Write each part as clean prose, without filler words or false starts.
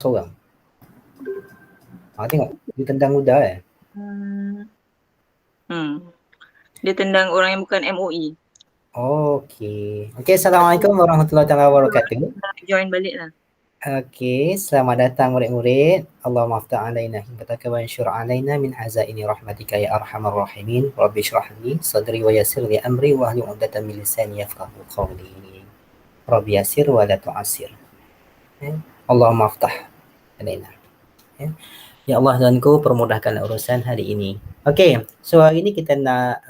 seorang. Tengok, dia tendang udara Dia tendang orang yang bukan MOE. Okey. Okey, Assalamualaikum warahmatullahi wabarakatuh. Join balik lah. Okey, selamat datang murid-murid. Allahumma aftah alaina himmataka wa ansyur alaina min hazaini rahmatika ya arhamar rahimin. Rabbi shrah li sadri wa yassir li amri wa hlul 'uqdatam min lisani yafqahu qawli. Rabbi yassir wa la tu'assir. Allahumma aftah alaina. Ya Allah Tuhanku, permudahkan urusan hari ini. Okey, so hari ini kita nak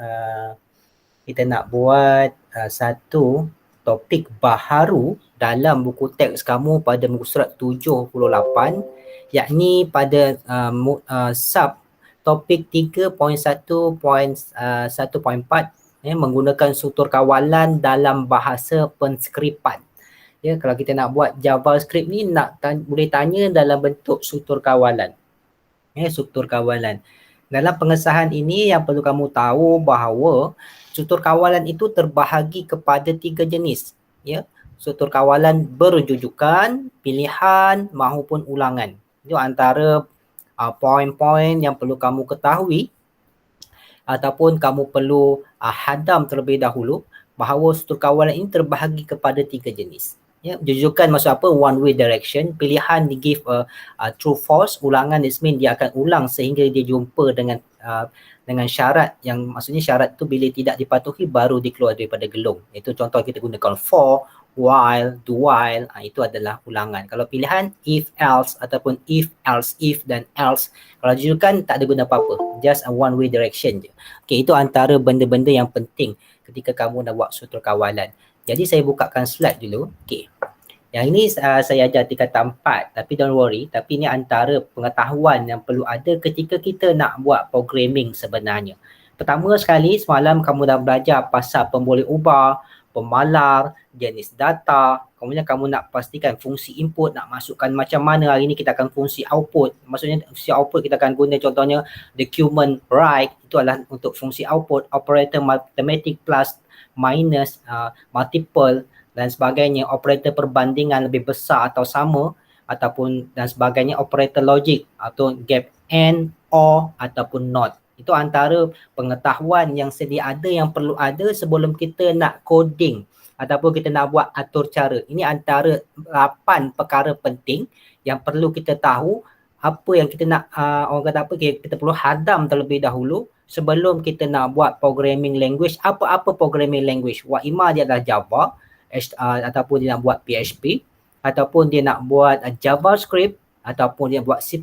buat satu topik baharu dalam buku teks kamu pada muka surat 78, yakni pada sub topik 3.1.1.4 menggunakan struktur kawalan dalam bahasa penskripan. Ya, kalau kita nak buat JavaScript ni boleh tanya dalam bentuk struktur kawalan. Struktur kawalan. Dalam pengesahan ini yang perlu kamu tahu bahawa struktur kawalan itu terbahagi kepada 3 jenis. Ya, struktur kawalan berjujukan, pilihan maupun ulangan. Itu antara poin-poin yang perlu kamu ketahui ataupun kamu perlu hadam terlebih dahulu bahawa struktur kawalan ini terbahagi kepada 3 jenis. Ya, jujukan maksud apa? One way direction. Pilihan di give a true false. Ulangan is mean dia akan ulang sehingga dia jumpa dengan syarat yang maksudnya syarat tu bila tidak dipatuhi baru dikeluar daripada gelung. Itu contoh kita gunakan for, while, do while. Itu adalah ulangan. Kalau pilihan if else ataupun if else if dan else. Kalau jujukan tak ada guna apa-apa. Just a one way direction je. Okay, itu antara benda-benda yang penting ketika kamu nak buat struktur kawalan. Jadi saya bukakan slide dulu. Okay. Yang ini saya ajar tingkatan 4 tapi don't worry. Tapi ini antara pengetahuan yang perlu ada ketika kita nak buat programming sebenarnya. Pertama sekali semalam kamu dah belajar pasal pemboleh ubah, pemalar, jenis data. Kemudian kamu nak pastikan fungsi input nak masukkan macam mana. Hari ini kita akan fungsi output. Maksudnya fungsi output kita akan guna contohnya document write. Itu adalah untuk fungsi output. Operator mathematic plus minus, multiple dan sebagainya, operator perbandingan lebih besar atau sama ataupun dan sebagainya, operator logik atau gap and, or ataupun not. Itu antara pengetahuan yang sedia ada yang perlu ada sebelum kita nak coding ataupun kita nak buat atur cara. Ini antara 8 perkara penting yang perlu kita tahu apa yang kita nak, orang kata apa, kita perlu hadam terlebih dahulu sebelum kita nak buat programming language, apa-apa programming language. Ima dia adalah Java, ataupun dia nak buat PHP, ataupun dia nak buat JavaScript, ataupun dia buat C++,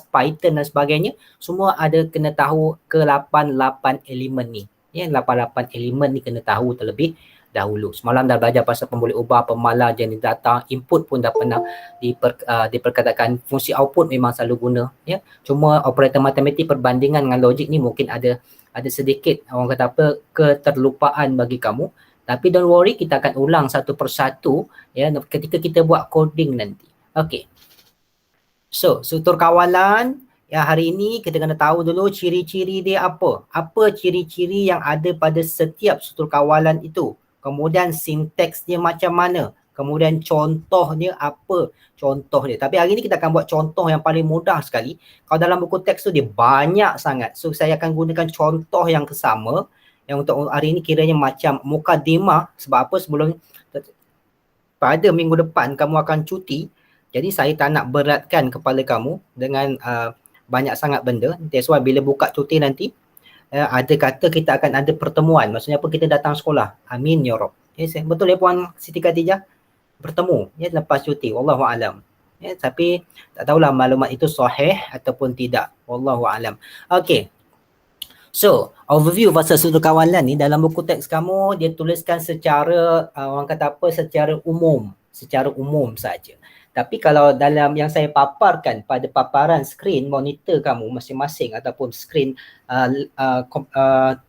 Python dan sebagainya. Semua ada kena tahu ke 8 elemen ni. Ya, 8 elemen ni kena tahu terlebih dahulu. Semalam dah belajar pasal pemboleh ubah, pemalar, jenis data, input pun dah pernah diperkatakan. Fungsi output memang selalu guna. Ya. Cuma operator matematik perbandingan dengan logik ni mungkin ada sedikit orang kata apa keterlupaan bagi kamu. Tapi don't worry, kita akan ulang satu persatu ya ketika kita buat coding nanti. Okay. So, struktur kawalan ya hari ini kita kena tahu dulu ciri-ciri dia apa. Apa ciri-ciri yang ada pada setiap struktur kawalan itu. Kemudian sinteks dia macam mana. Kemudian contoh dia apa contoh dia. Tapi hari ni kita akan buat contoh yang paling mudah sekali. Kalau dalam buku teks tu dia banyak sangat. So saya akan gunakan contoh yang sama. Yang untuk hari ni kiranya macam mukadimah. Sebab apa sebelum pada minggu depan kamu akan cuti. Jadi saya tak nak beratkan kepala kamu dengan banyak sangat benda. That's why bila buka cuti nanti ada kata kita akan ada pertemuan. Maksudnya apa, kita datang sekolah. Amin ya Rabb. Yes, betul ya Puan Siti Khadijah? Bertemu ya lepas cuti. Wallahu alam. Ya, tapi tak tahulah maklumat itu sahih ataupun tidak. Wallahu alam. Okey. So, overview pasal struktur kawalan ni dalam buku teks kamu dia tuliskan secara orang kata apa, secara umum saja. Tapi kalau dalam yang saya paparkan pada paparan skrin monitor kamu masing-masing ataupun skrin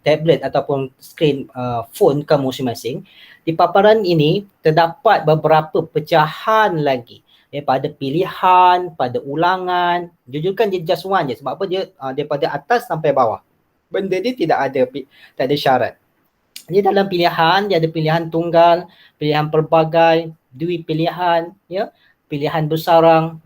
tablet ataupun skrin phone kamu masing-masing, di paparan ini terdapat beberapa pecahan lagi pada pilihan, pada ulangan. Jujurkan dia just one je. Sebab apa dia daripada atas sampai bawah. Benda ni tak ada syarat. Dia dalam pilihan, dia ada pilihan tunggal, pilihan pelbagai, dui pilihan, ya. pilihan bersarang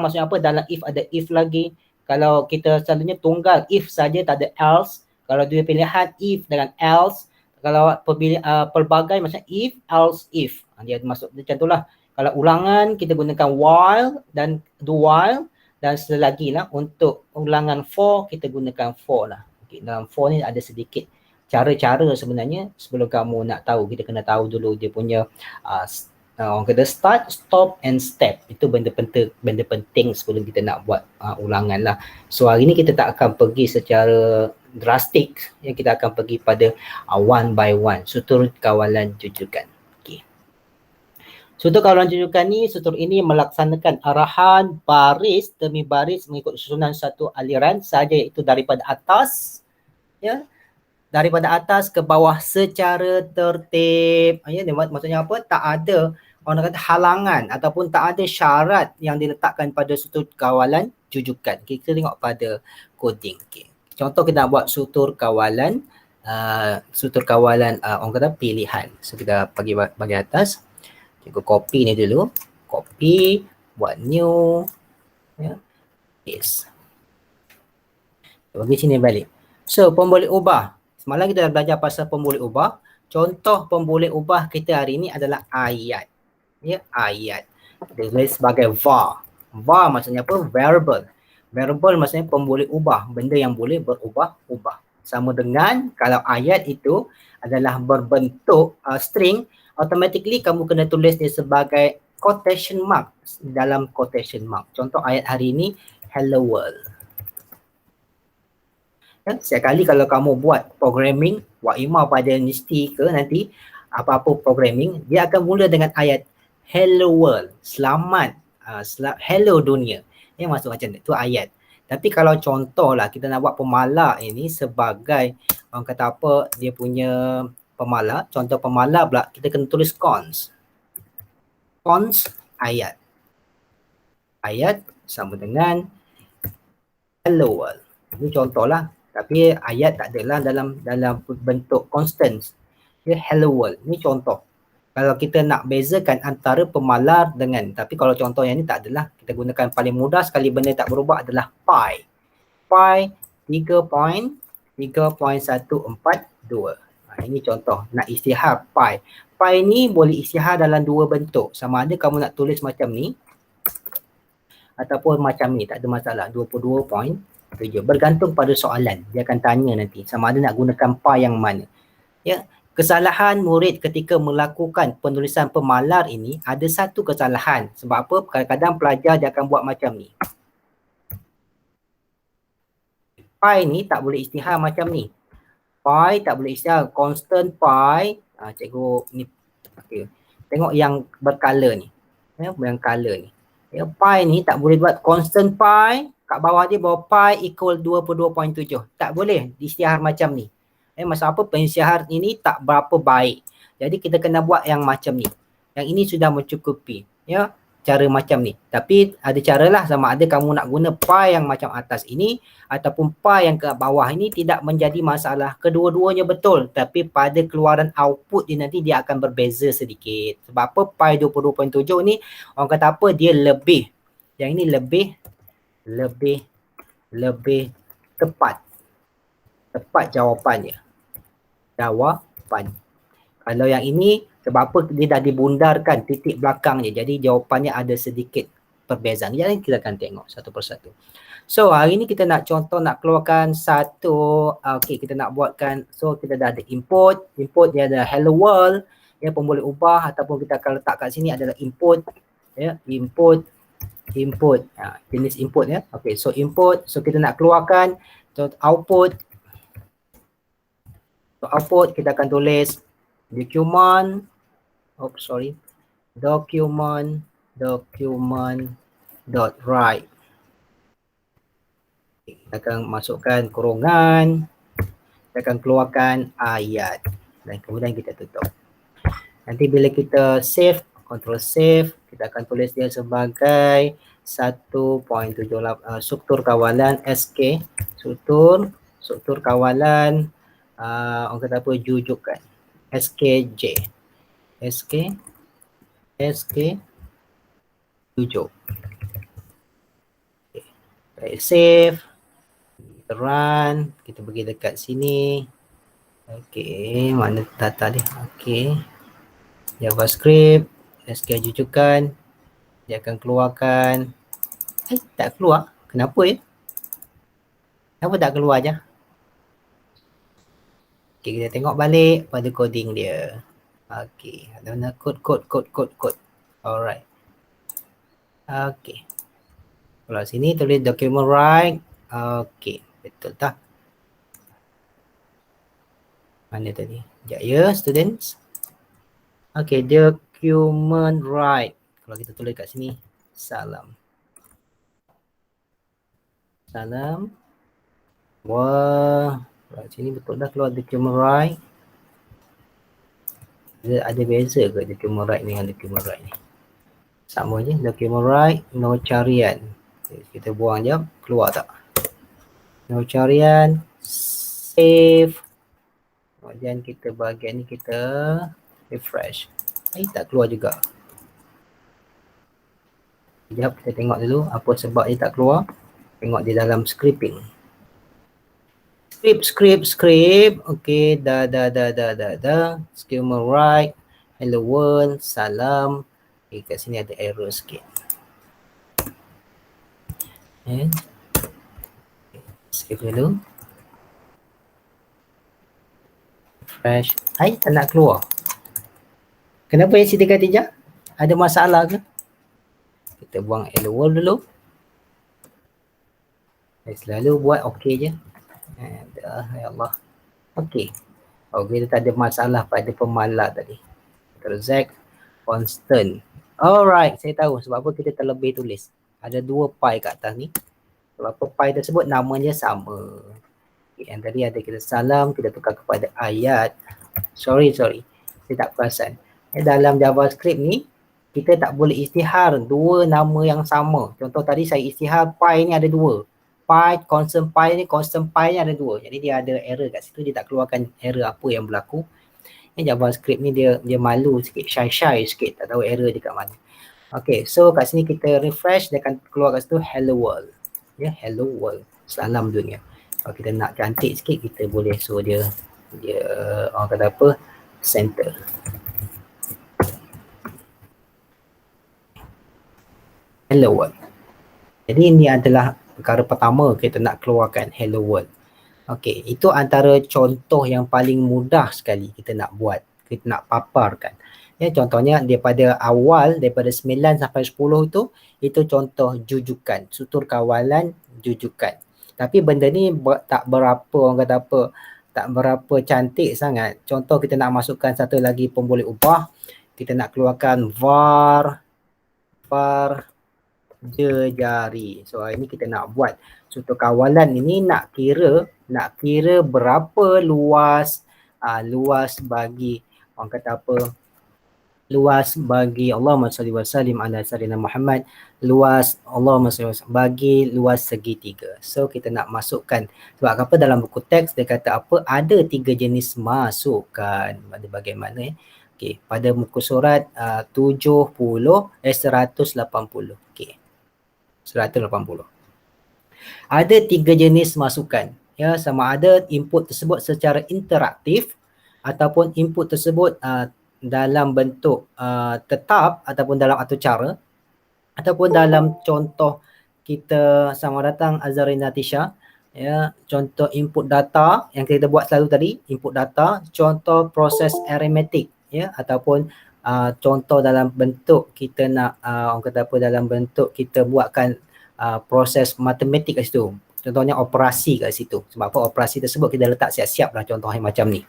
maksudnya apa? Dalam if ada if lagi. Kalau kita selalunya tunggal, if saja tak ada else. Kalau dua pilihan, if dengan else. Kalau pelbagai macam if, else, if. Dia masuk macam itulah. Kalau ulangan kita gunakan while dan do while, dan selagi lah untuk ulangan for kita gunakan for lah. Okay, dalam for ni ada sedikit cara-cara sebenarnya. Sebelum kamu nak tahu, kita kena tahu dulu dia punya orang kata start, stop and step. Itu benda penting sebelum kita nak buat ulangan lah. So hari ni kita tak akan pergi secara drastik, ya, kita akan pergi pada one by one, sutur kawalan jujukan. Sutur kawalan jujukan ni, sutur ini melaksanakan arahan baris demi baris mengikut susunan satu aliran saja, iaitu daripada atas, ya, daripada atas ke bawah secara tertib. Ya, maksudnya apa? Tak ada orang kata halangan ataupun tak ada syarat yang diletakkan pada sutur kawalan jujukan. Okay, kita tengok pada coding. Okay. Contoh kita nak buat sutur kawalan orang kata pilihan. So kita bagi atas. Cikgu copy ni dulu. Copy, buat new. Ya. Yes. Bagi sini balik. So, pemboleh ubah. Semalam kita dah belajar pasal pemboleh ubah. Contoh pemboleh ubah kita hari ini adalah ayat. Ya, ayat. Kita tulis sebagai var. Var maksudnya apa? Variable. Variable maksudnya pemboleh ubah. Benda yang boleh berubah-ubah. Sama dengan kalau ayat itu adalah berbentuk string, automatically kamu kena tulis dia sebagai quotation mark, dalam quotation mark. Contoh ayat hari ini, hello world. Ya, setiap kali kalau kamu buat programming, buat email pada universiti ke nanti, apa-apa programming, dia akan mula dengan ayat hello world, selamat, hello dunia. Yang masuk macam tu ayat. Tapi kalau contoh lah kita nak buat pemalak ini sebagai orang kata apa, dia punya pemalak, contoh pemalak pula kita kena tulis cons. Cons ayat. Ayat sama dengan hello world. Ini contohlah. Tapi ayat tak adalah dalam bentuk constant. Dia hello world. Ini contoh. Kalau kita nak bezakan antara pemalar dengan, tapi kalau contoh yang ni tak adalah, kita gunakan paling mudah sekali benda tak berubah adalah pi. Pi 3.142. Ini contoh nak isytihar pi. Pi ni boleh isytihar dalam dua bentuk. Sama ada kamu nak tulis macam ni ataupun macam ni, tak ada masalah. 22.7. Bergantung pada soalan. Dia akan tanya nanti sama ada nak gunakan pi yang mana. Ya. Kesalahan murid ketika melakukan penulisan pemalar ini, ada satu kesalahan. Sebab apa? Kadang-kadang pelajar dia akan buat macam ni. Pi ni tak boleh isytihar macam ni. Pi tak boleh isytihar. Constant pi. Cikgu ni. Okay. Tengok yang bercolor ni. Ya, yang color ni. Ya, pi ni tak boleh buat constant pi. Kat bawah dia bawa pi equal 22.7. Tak boleh isytihar macam ni. Maksud apa? Pensyihar ini tak berapa baik. Jadi kita kena buat yang macam ni. Yang ini sudah mencukupi. Ya, cara macam ni. Tapi ada caralah, sama ada kamu nak guna pi yang macam atas ini ataupun pi yang ke bawah ini, tidak menjadi masalah. Kedua-duanya betul. Tapi pada keluaran output dia nanti dia akan berbeza sedikit. Sebab apa? Pi 22.7 ni orang kata apa? Dia lebih. Yang ini lebih tepat. Tepat jawapannya. Kalau yang ini sebab apa, dia dah dibundarkan titik belakangnya, jadi jawapannya ada sedikit perbezaan. Jadi kita akan tengok satu persatu. So hari ni kita nak contoh, nak keluarkan satu, okay, kita nak buatkan, so kita dah ada input dia ada hello world, ya, pemboleh ubah ataupun kita akan letak kat sini adalah input, ya, input, jenis input, ya. Okay, so input, so kita nak keluarkan output. Output kita akan tulis document dot write. Kita akan masukkan kurungan, kita akan keluarkan ayat dan kemudian kita tutup. Nanti bila kita save, control save, kita akan tulis dia sebagai 1.78 struktur kawalan SK, struktur kawalan orang kata apa, jujukan SKJ, SK 7. Okay. Kita save. Kita run. Kita pergi dekat sini. Okay, mana data dia? Okay. JavaScript. SQL jujukan. Dia akan keluarkan. Tak keluar. Kenapa ya? Kenapa tak keluar je? Okay, kita tengok balik pada coding dia. Okay, ada mana code. Alright. Okay. Kalau sini tulis document write. Okay, betul tak? Mana tadi? Sekejap ya, students. Okay, document write. Kalau kita tulis kat sini, salam. Wah, kat sini betul dah keluar document write. Ada beza ke document write ni dengan document write ni? Sama je, document write, no carian. Kita buang je, keluar tak? No carian, save. Kemudian kita bahagian ni kita refresh. Tak keluar juga. Sekejap kita tengok dulu apa sebab dia tak keluar. Tengok di dalam scripting. Script. Okay, dah. Schema write, hello world, salam. Okay, kat sini ada error sikit. Save dulu. Refresh. Tak nak keluar. Kenapa yang Siti Khatijah? Ada masalah ke? Kita buang hello world dulu. Saya selalu buat okey je. Ya Allah. Okey. Kita tak ada masalah pada pemalas tadi. Terus constant. Alright, saya tahu sebab apa kita terlebih tulis. Ada 2 pi kat atas ni. Sebab apa pi tersebut namanya sama. Okay, yang tadi ada kita salam, kita tukar kepada ayat. Sorry. Saya tak perasan. Dalam JavaScript ni, kita tak boleh isytihar 2 nama yang sama. Contoh tadi saya isytihar pi ni ada 2. Pi, constant pi ni ada 2. Jadi dia ada error kat situ, dia tak keluarkan error apa yang berlaku. JavaScript ni dia malu sikit, shy sikit, tak tahu error dia kat mana. Okay, so kat sini kita refresh, dia akan keluar kat situ hello world. Hello world, salam dunia. Kalau kita nak cantik sikit, kita boleh suruh dia orang kata apa, center. Hello world. Jadi ini adalah perkara pertama kita nak keluarkan hello world. Okey, itu antara contoh yang paling mudah sekali kita nak buat, kita nak paparkan. Contohnya daripada awal, daripada 9 sampai 10 itu contoh jujukan, sutur kawalan jujukan. Tapi benda ni tak berapa, orang kata apa, tak berapa cantik sangat. Contoh kita nak masukkan satu lagi pun boleh ubah. Kita nak keluarkan var jejari. So ini kita nak buat sutur kawalan ini nak kira berapa luas bagi orang kata apa, luas bagi Allahumma salli wa sallim ala sayyidina Muhammad, luas Allahumma salli bagi luas segitiga. So kita nak masukkan, sebab apa dalam buku teks dia kata apa, ada 3 jenis masukkan. Bagaimana okey, pada muka surat 180. Okey, 180. Ada 3 jenis masukan. Sama ada input tersebut secara interaktif ataupun input tersebut dalam bentuk tetap ataupun dalam atur cara, ataupun dalam contoh kita sama datang Azarina Tisha, contoh input data yang kita buat selalu tadi, input data, contoh proses arithmetic, ataupun contoh dalam bentuk kita nak orang kata apa, dalam bentuk kita buatkan proses matematik kat situ. Contohnya operasi kat situ. Sebab apa, operasi tersebut kita letak siap-siap lah contoh yang macam ni.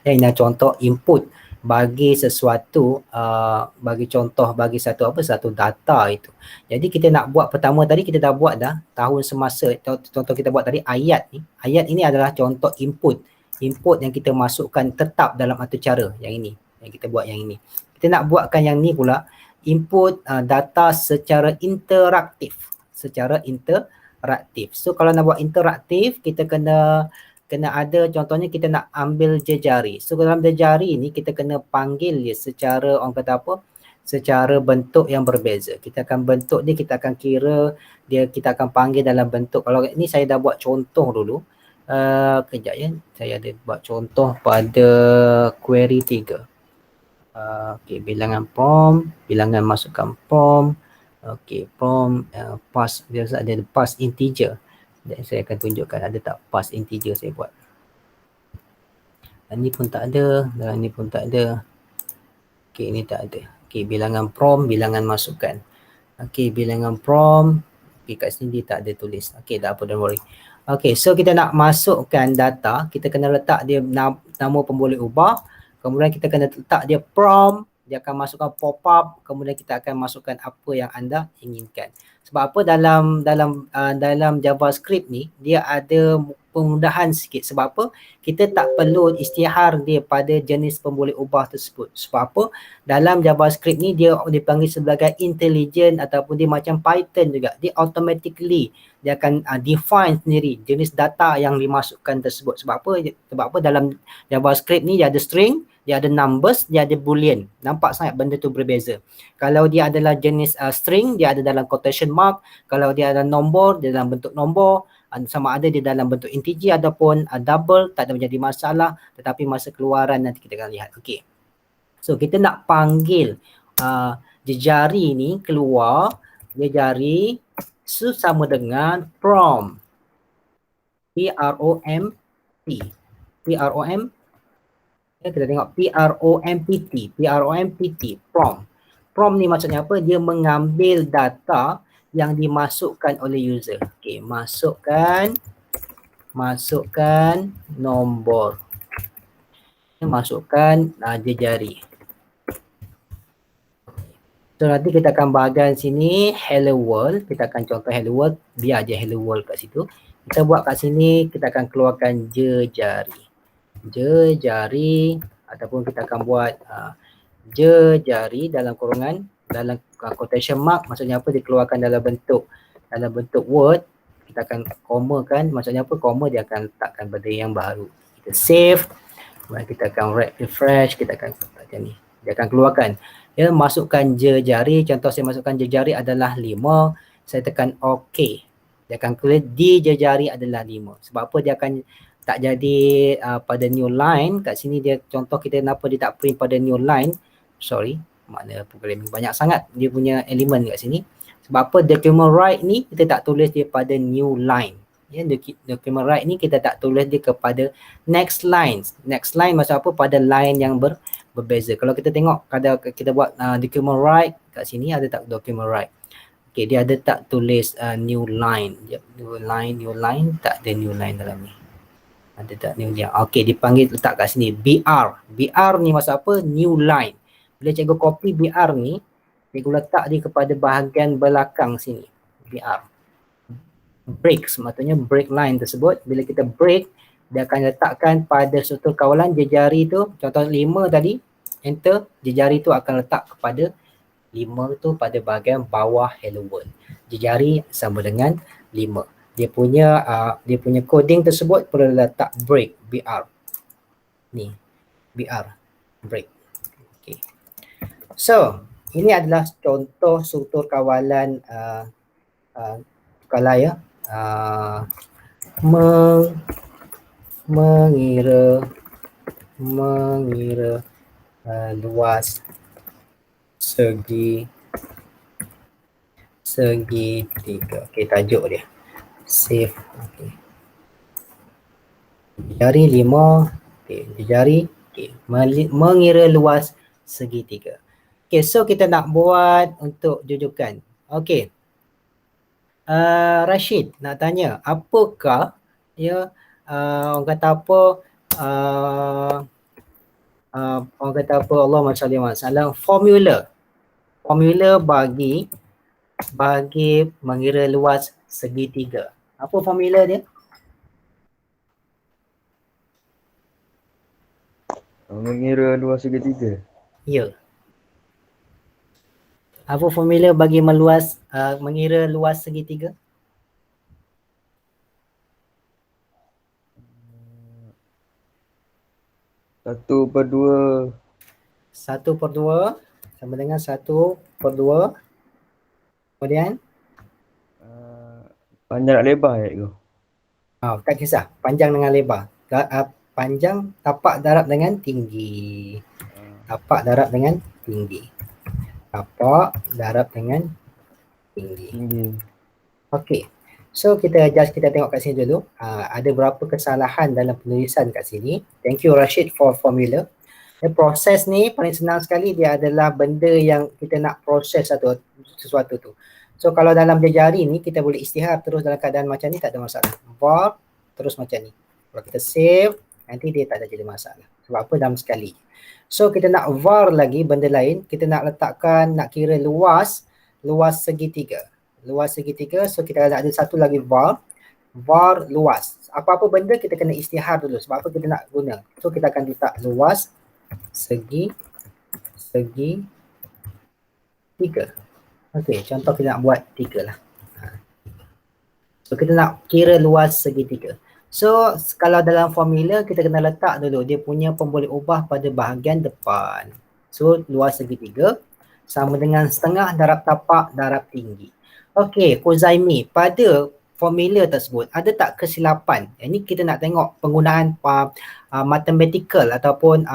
Ini contoh input bagi sesuatu, bagi satu data itu. Jadi kita nak buat pertama tadi, kita dah buat dah tahun semasa, contoh kita buat tadi ayat ni. Ayat ini adalah contoh input yang kita masukkan tetap dalam atur cara yang ini. Yang kita buat yang ini. Kita nak buatkan yang ni pula, input data secara interaktif. So kalau nak buat interaktif, kita kena ada, contohnya kita nak ambil jejari. So dalam jejari ni kita kena panggil dia secara, orang kata apa, secara bentuk yang berbeza. Kita akan bentuk dia, kita akan kira dia, kita akan panggil dalam bentuk. Kalau ni saya dah buat contoh dulu. Kejap ya, saya ada buat contoh pada query 3. Okey, bilangan prom, bilangan masukkan prom. Okey, prom pass, biasa ada pass integer. Dan saya akan tunjukkan ada tak pass integer saya buat. Dan ni pun tak ada, dan ni pun tak ada. Okey, ni tak ada. Okey, bilangan prom, bilangan masukkan. Okey, bilangan prom. Okey, kat sini dia tak ada tulis. Okey, tak apa, don't worry. Okey, so kita nak masukkan data, kita kena letak dia nama pun boleh ubah. Kemudian kita kena letak dia prom, dia akan masukkan pop-up, kemudian kita akan masukkan apa yang anda inginkan. Sebab apa dalam JavaScript ni dia ada kemudahan sikit. Sebab apa? Kita tak perlu isytihar dia pada jenis pemboleh ubah tersebut. Sebab apa? Dalam JavaScript ni dia dipanggil sebagai intelligent ataupun dia macam Python juga. Dia automatically dia akan define sendiri jenis data yang dimasukkan tersebut. Sebab apa? Sebab apa dalam JavaScript ni dia ada string, dia ada numbers, dia ada boolean. Nampak sangat benda tu berbeza. Kalau dia adalah jenis string, dia ada dalam quotation mark. Kalau dia ada nombor, dia dalam bentuk nombor. Sama ada dia dalam bentuk integer ataupun double, tak ada menjadi masalah. Tetapi masa keluaran nanti kita akan lihat. Okey. So kita nak panggil jejari ni keluar, jejari sama dengan prom. P-R-O-M-P. P-R-O-M. Kita tengok P-R-O-M-P-T. P-R-O-M-P-T. Prom. Prom ni maksudnya apa? Dia mengambil data yang dimasukkan oleh user. Okey, masukkan nombor. Masukkan jejari. So nanti kita akan bahagian sini hello world. Kita akan contoh hello world. Biar je hello world kat situ. Kita buat kat sini, kita akan keluarkan jejari. Jejari ataupun kita akan buat jejari dalam kurungan, dalam quotation mark, maksudnya apa? Dikeluarkan dalam bentuk word. Kita akan koma kan, maksudnya apa? Koma dia akan letakkan benda yang baru. Kita save, kemudian kita akan refresh, kita akan macam ni. Dia akan keluarkan. Ya, masukkan jejari, contoh saya masukkan jejari adalah 5. Saya tekan OK. Dia akan keluar di jejari adalah 5. Sebab apa? Dia akan tak jadi pada new line. Kat sini dia contoh kita kenapa dia tak print pada new line. Sorry, makna programming banyak sangat dia punya elemen kat sini. Sebab apa? Document write ni kita tak tulis dia pada new line. Ya, document write ni kita tak tulis dia kepada next line. Next line maksud apa? Pada line yang berbeza. Kalau kita tengok kalau kita buat document write kat sini ada tak document write? Okay, dia ada tak tulis new line? New line tak ada new line dalam ni. Ada tak new line? Okay, dipanggil letak kat sini BR. BR ni maksud apa? New line. Bila cikgu copy BR ni, cikgu letak dia kepada bahagian belakang sini. BR. Break, maksudnya break line tersebut. Bila kita break, dia akan letakkan pada struktur kawalan jejari tu. Contoh 5 tadi, enter. Jejari tu akan letak kepada 5 tu pada bahagian bawah hello world. Jejari sama dengan 5. Dia punya coding tersebut perlu letak break, BR. Ni, BR, break. Okay. So, ini adalah contoh struktur kawalan kalau ya, mengira luas segitiga. Okey, tajuk dia. Save. Okey. Jari 5. Okey, jari. Okey, mengira luas segitiga. Okey, so kita nak buat untuk jujukan. Okey. Rashid nak tanya, apakah ya orang kata apa orang kata apa, Allahumma salli wa sallam, formula bagi mengira luas segitiga. Apa formula dia? Mengira luas segitiga. Ya. Apa formula bagi mengira luas segitiga? Satu per dua. 1/2. Sama dengan 1/2. Kemudian Panjang nak lebar ya tu. tak kisah, panjang dengan lebar. Panjang tapak darab dengan tinggi. Tapak darab dengan tinggi. Tapak darab dengan tinggi. Tinggi. Okey. So kita tengok kat sini dulu. Ada berapa kesalahan dalam penulisan kat sini. Thank you Rashid for formula. Proses ni paling senang sekali, dia adalah benda yang kita nak proses sesuatu tu. So kalau dalam jari ni kita boleh istihar terus dalam keadaan macam ni, tak ada masalah. Var terus macam ni. Kalau kita save, nanti dia tak ada jadi masalah. Sebab apa? Dalam sekali. So kita nak var lagi benda lain, kita nak letakkan, nak kira luas segitiga. Luas segitiga, so kita ada satu lagi var luas. Apa-apa benda kita kena istihar dulu. Sebab apa kita nak guna. So kita akan letak luas segi tiga. Okey, contoh kita nak buat 3 lah. So kita nak kira luas segitiga. So kalau dalam formula kita kena letak dulu dia punya pemboleh ubah pada bahagian depan. So luas segitiga sama dengan setengah darab tapak darab tinggi. Okey, Kuzaimi, pada formula tersebut ada tak kesilapan? Ini kita nak tengok penggunaan mathematical ataupun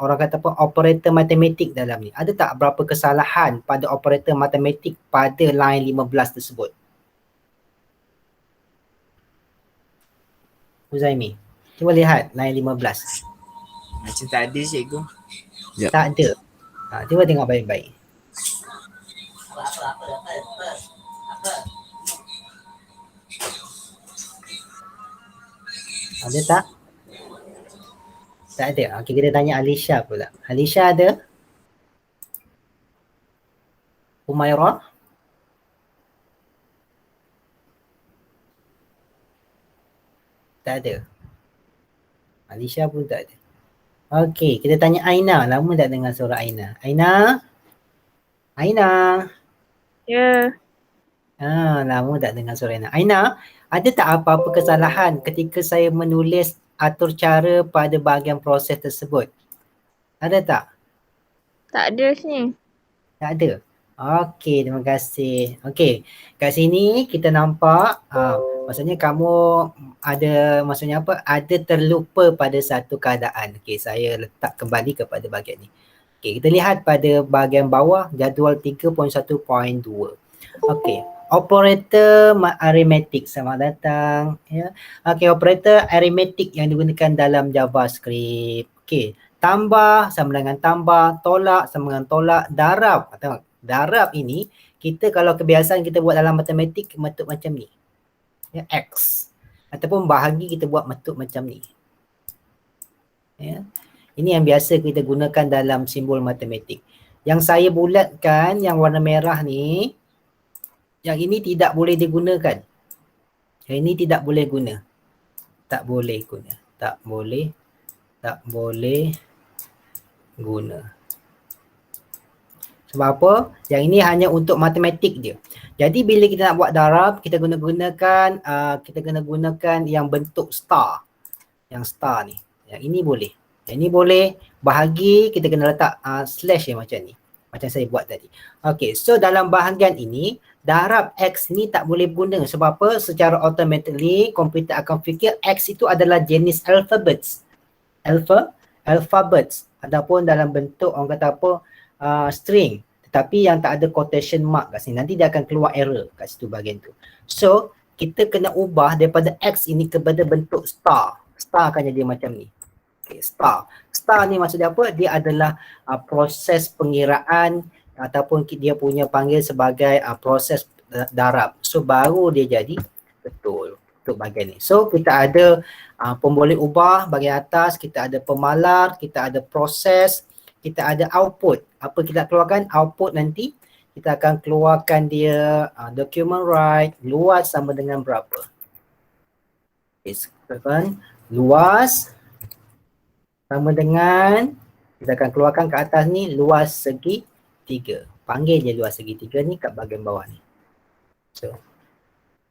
orang kata apa, operator matematik dalam ni. Ada tak berapa kesalahan pada operator matematik pada line 15 tersebut? Uzaimi, cuba lihat line 15. Macam tak ada cikgu. Sekejap. Tak ada. Cuba tengok baik-baik. Ada tak? Tak ada. Okey, kita tanya Alisha pula. Alisha ada? Umairah? Tak ada. Alisha pun tak ada. Okey, kita tanya Aina. Lama tak dengar suara Aina. Aina? Aina? Ya. Lama tak dengar suara Aina. Aina, ada tak apa-apa kesalahan ketika saya menulis atur cara pada bahagian proses tersebut? Ada tak? Tak ada sini. Tak ada. Okey, terima kasih. Okey, kat sini kita nampak maksudnya kamu ada, maksudnya apa? Ada terlupa pada satu keadaan. Okey, saya letak kembali kepada bahagian ni. Okey, kita lihat pada bahagian bawah jadual 3.1.2. Okey. Operator arithmetic, selamat datang. Ya. Okey, operator arithmetic yang digunakan dalam JavaScript. Okey, tambah sama dengan tambah, tolak sama dengan tolak, darab. Tengok, darab ini kita kalau kebiasaan kita buat dalam matematik bentuk macam ni. Ya, X. Ataupun bahagi kita buat bentuk macam ni. Ya. Ini yang biasa kita gunakan dalam simbol matematik. Yang saya bulatkan yang warna merah ni, yang ini tidak boleh digunakan. Yang ini tidak boleh guna. Tak boleh guna. Tak boleh guna. Sebab apa? Yang ini hanya untuk matematik je. Jadi bila kita nak buat darab, kita guna gunakan yang bentuk star. Yang star ni. Yang ini boleh. Yang ini boleh. Bahagi kita kena letak slash yang macam ni. Macam saya buat tadi. Okay, so dalam bahagian ini, darab X ni tak boleh guna. Sebab apa? Secara automatically, komputer akan fikir X itu adalah jenis alphabets. Alphabets. Ataupun dalam bentuk orang kata apa, string. Tetapi yang tak ada quotation mark kat sini. Nanti dia akan keluar error kat situ bahagian tu. So, kita kena ubah daripada X ini kepada bentuk star. Star akan jadi macam ni. Okay, star. Star ni maksudnya apa? Dia adalah proses pengiraan ataupun dia punya panggil sebagai proses darab. So baru dia jadi betul untuk bahagian ni. So kita ada pemboleh ubah bahagian atas, kita ada pemalar, kita ada proses, kita ada output. Apa kita keluarkan? Output nanti kita akan keluarkan dia document right, luas sama dengan berapa. Okay, luas sama dengan, kita akan keluarkan ke atas ni luas segi 3. Panggil je luas segi 3 ni kat bahagian bawah ni. So,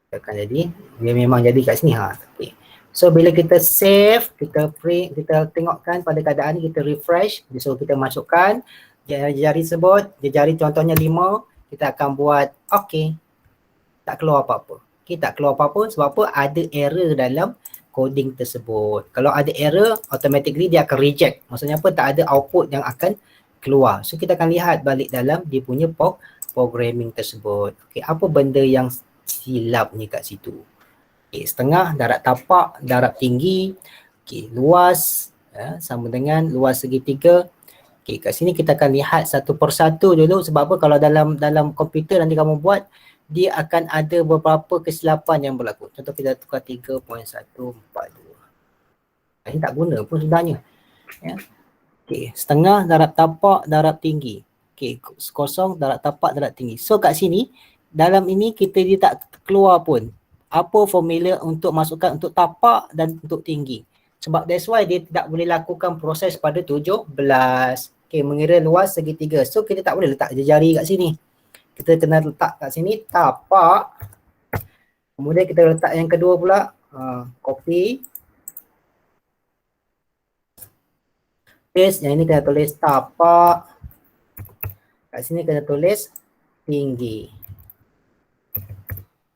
dia akan jadi, dia memang jadi kat sini. Okay. So, bila kita save, kita print, kita tengokkan pada keadaan ni, kita refresh. So, kita masukkan jari tersebut, jari contohnya 5, kita akan buat okey. Tak keluar apa-apa. Okey, tak keluar apa-apa sebab apa? Ada error dalam coding tersebut. Kalau ada error, automatically dia akan reject. Maksudnya apa? Tak ada output yang akan keluar. So kita akan lihat balik dalam dia punya programming tersebut. Okey, apa benda yang silap ni kat situ? Okey, setengah, darab tapak, darab tinggi. Okey, luas sama dengan luas segitiga. Okey, kat sini kita akan lihat satu persatu dulu sebab apa? Kalau dalam komputer nanti kamu buat, dia akan ada beberapa kesilapan yang berlaku. Contoh kita tukar 3.142. Ini tak guna pun sebenarnya. Ya. Okey, setengah, darab tapak, darab tinggi. Okey, kosong, darab tapak, darab tinggi. So kat sini, dalam ini dia tak keluar pun apa formula untuk masukkan untuk tapak dan untuk tinggi. Sebab that's why dia tidak boleh lakukan proses pada 17. Okey, mengira luas segitiga. So kita tak boleh letak jari kat sini. Kita kena letak kat sini tapak. Kemudian kita letak yang kedua pula, copy. Paste, yang ini kena tulis tapak. Kat sini kena tulis tinggi.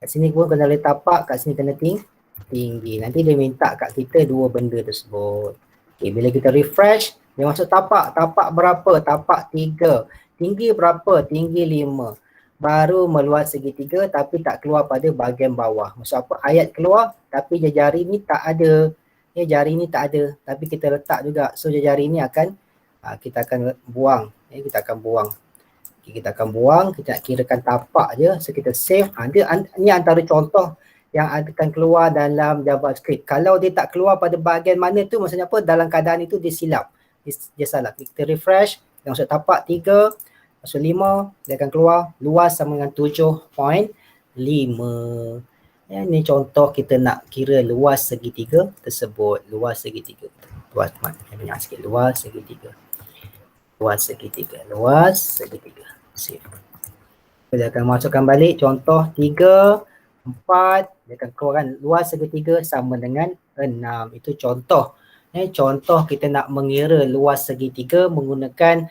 Kat sini pun kena tulis tapak, kat sini kena tinggi. Nanti dia minta kat kita dua benda tersebut. Okay, bila kita refresh, dia masuk tapak. Tapak berapa? Tapak 3. Tinggi berapa? Tinggi 5. Baru meluas segitiga tapi tak keluar pada bahagian bawah. Maksud apa? Ayat keluar tapi jari ni tak ada. Jari ni tak ada tapi kita letak juga. So jari ni akan kita akan buang. Kita akan buang. Kita akan buang, kita nak kirakan tapak je. So kita save. Ni antara contoh yang akan keluar dalam JavaScript. Kalau dia tak keluar pada bahagian mana tu, maksudnya apa? Dalam keadaan itu dia silap. Dia salah. Kita refresh, dia masuk tapak 3. Masuk 5, dia akan keluar luas sama dengan 7.5. Ini contoh kita nak kira luas segitiga tersebut. Luas segitiga. Luas mat. Banyak sikit. Luas segitiga. Luas segitiga. Luas segitiga. Save. Dia akan masukkan balik contoh 3, 4. Dia akan keluarkan luas segitiga sama dengan 6. Itu contoh. Contoh kita nak mengira luas segitiga menggunakan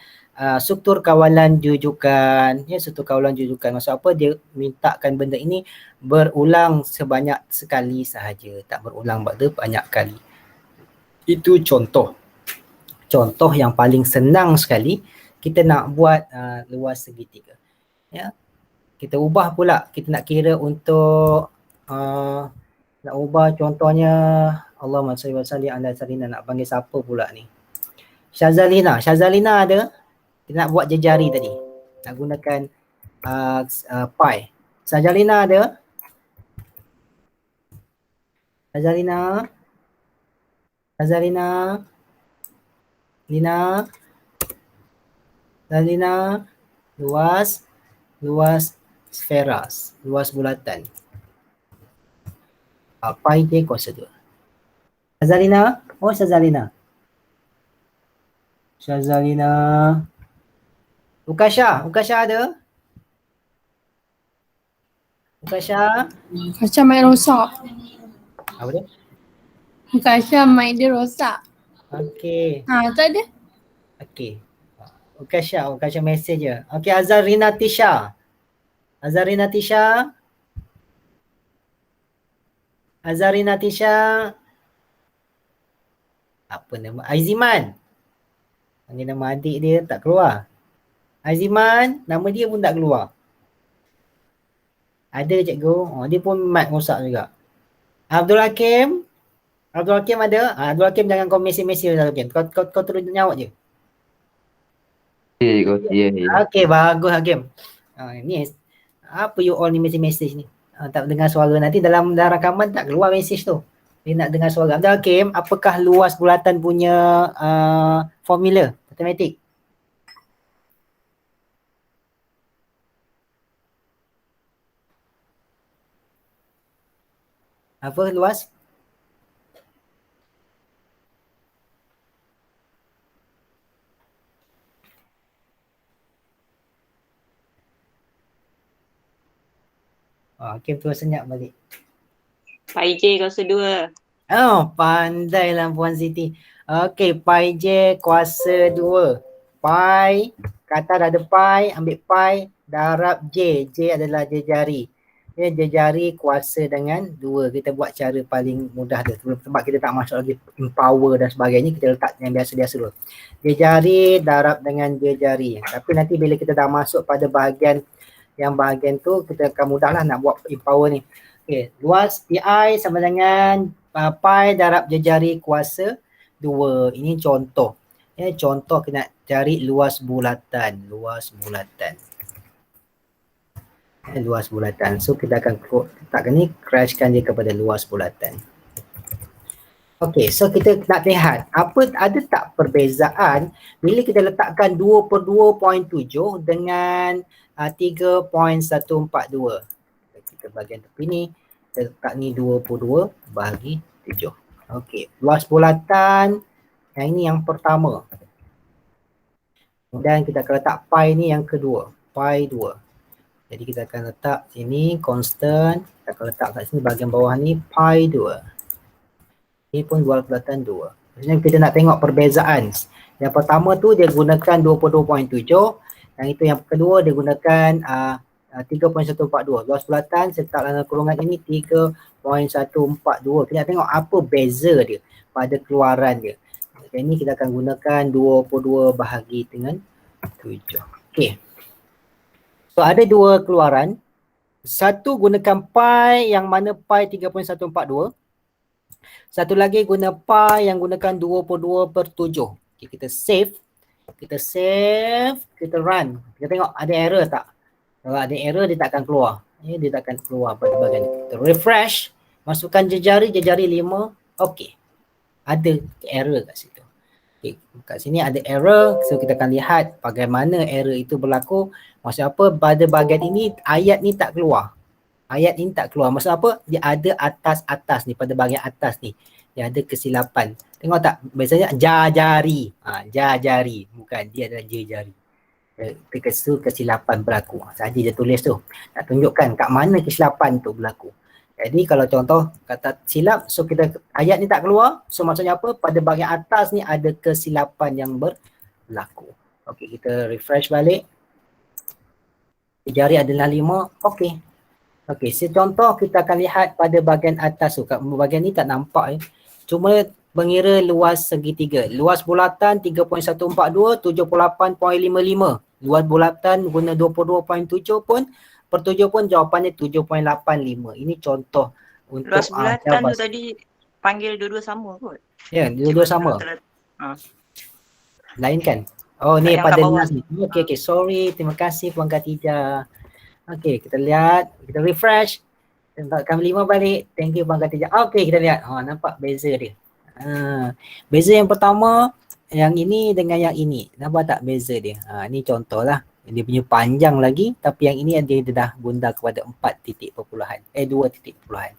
struktur kawalan jujukan. Struktur kawalan jujukan. Maksud apa? Dia mintakan benda ini berulang sebanyak sekali sahaja. Tak berulang pada banyak kali. Itu contoh. Contoh yang paling senang sekali kita nak buat luas segitiga. Ya. Kita ubah pula. Kita nak kira untuk nak ubah contohnya Allahumma salli wa sallim ala sayyidina. Nak panggil siapa pula ni? Syazalina. Syazalina ada? Kita nak buat jari tadi. Nak gunakan pi. Syazalina ada? Syazalina. Syazalina. Lina. Syazalina. Luas. Luas sferas. Luas bulatan. Pi J kuasa 2. Syazalina. Oh Syazalina. Syazalina. Ukasha. Ukasha ada? Ukasha. Ukasha mic rosak. Apa dia? Ukasha mic dia rosak. Okey. Tak ada. Okey. Ukasha message je. Okey, Azarina Tisha. Azarina Tisha. Azarina Tisha. Apa nama? Aiziman. Panggil nama adik dia tak keluar. Aiziman, nama dia pun tak keluar. Ada cikgu. Dia pun mic rosak juga. Abdul Hakim. Abdul Hakim ada? Abdul Hakim jangan kau mesej-mesej Abdul Hakim. Kau terus nyaut je. Okay, bagus Hakim. Ni apa you all ni mesej-mesej ni? Tak dengar suara nanti dalam rakaman tak keluar mesej tu. Dia nak dengar suara. Abdul Hakim, apakah luas bulatan punya formula matematik? Apa luas? Hakim tu senyap balik. Pi J kuasa 2. Oh, pandailah Puan Siti. Okey, pi J kuasa 2. Pi Kat atas ada pi, ambil pi darab J. J adalah jejari. Ya, jejari kuasa dengan 2. Kita buat cara paling mudah tu. Sebab kita tak masuk lagi power dan sebagainya, kita letak yang biasa-biasa dulu. Jejari darab dengan jejari. Tapi nanti bila kita dah masuk pada bahagian tu, kita akan mudahlah nak buat power ni. Okay, luas PI sama dengan pi darab jejari kuasa 2. Ini contoh. Ya, contoh kita nak cari luas bulatan. Luas bulatan. Luas bulatan. So kita akan letakkan ni, crashkan dia kepada luas bulatan. Okay, so kita nak lihat ada tak perbezaan bila kita letakkan 2/2.7 dengan 3.142. Kita bahagian tepi ni, kita letak ni 2/2 bahagi 7. Okay, luas bulatan yang ini yang pertama. Kemudian kita akan letak pi ni yang kedua, pi 2. Jadi kita akan letak sini constant, kita akan letak kat sini bahagian bawah ni pi 2. Ini pun luas bulatan 2. Maksudnya kita nak tengok perbezaan. Yang pertama tu dia gunakan 2/2.7, yang itu yang kedua dia gunakan 3.142. Luas bulatan saya letak dalam kurungan ini 3.142. Kita nak tengok apa beza dia pada keluaran dia. Ini kita akan gunakan 2/2 bahagi dengan 7. Okey. So ada dua keluaran. Satu gunakan pi yang mana pi 3.142. Satu lagi guna pi yang gunakan 2/2/7. Okay, kita save. Kita run. Kita tengok ada error tak? Kalau ada error dia tak akan keluar. Dia tak akan keluar pada bahagian ni. Kita refresh. Masukkan jejari 5. Okey. Ada error kat situ. Okay. Kat sini ada error. So kita akan lihat bagaimana error itu berlaku. Maksud apa? Pada bahagian ini ayat ni tak keluar. Ayat ini tak keluar. Maksud apa? Dia ada atas ni. Pada bahagian atas ni. Dia ada kesilapan. Tengok tak? Biasanya jari. Jari. Bukan. Dia adalah jari. Kesilapan berlaku. Saja dia tulis tu. Nak tunjukkan kat mana kesilapan tu berlaku. Jadi kalau contoh kata silap, so kita ayat ni tak keluar. So maksudnya apa? Pada bahagian atas ni ada kesilapan yang berlaku. Okey, kita refresh balik. Jari adalah 5. Okey. Okey, contoh kita akan lihat pada bahagian atas tu. Kat bahagian ni tak nampak Cuma mengira luas segitiga. Luas bulatan 3.142, 78.55. Luas bulatan guna 22.7 pun per 7 pun jawapannya 7.85. Ini contoh untuk Luas bulatan tu tadi panggil dua-dua sama kot. Ya, dua-dua sama. Lain kan? Oh, ni yang pada kat bawah. nas ni. Okey, sorry. Terima kasih Puan Khatijah. Okey, kita lihat, kita refresh. Kita letakkan 5 balik. Thank you Puan Khatijah. Okey, kita lihat. Nampak beza dia. Beza yang pertama, yang ini dengan yang ini. Nampak tak beza dia? Ni contoh lah. Dia punya panjang lagi, tapi yang ini dia dah gunda kepada 4 titik perpuluhan. 2 titik perpuluhan.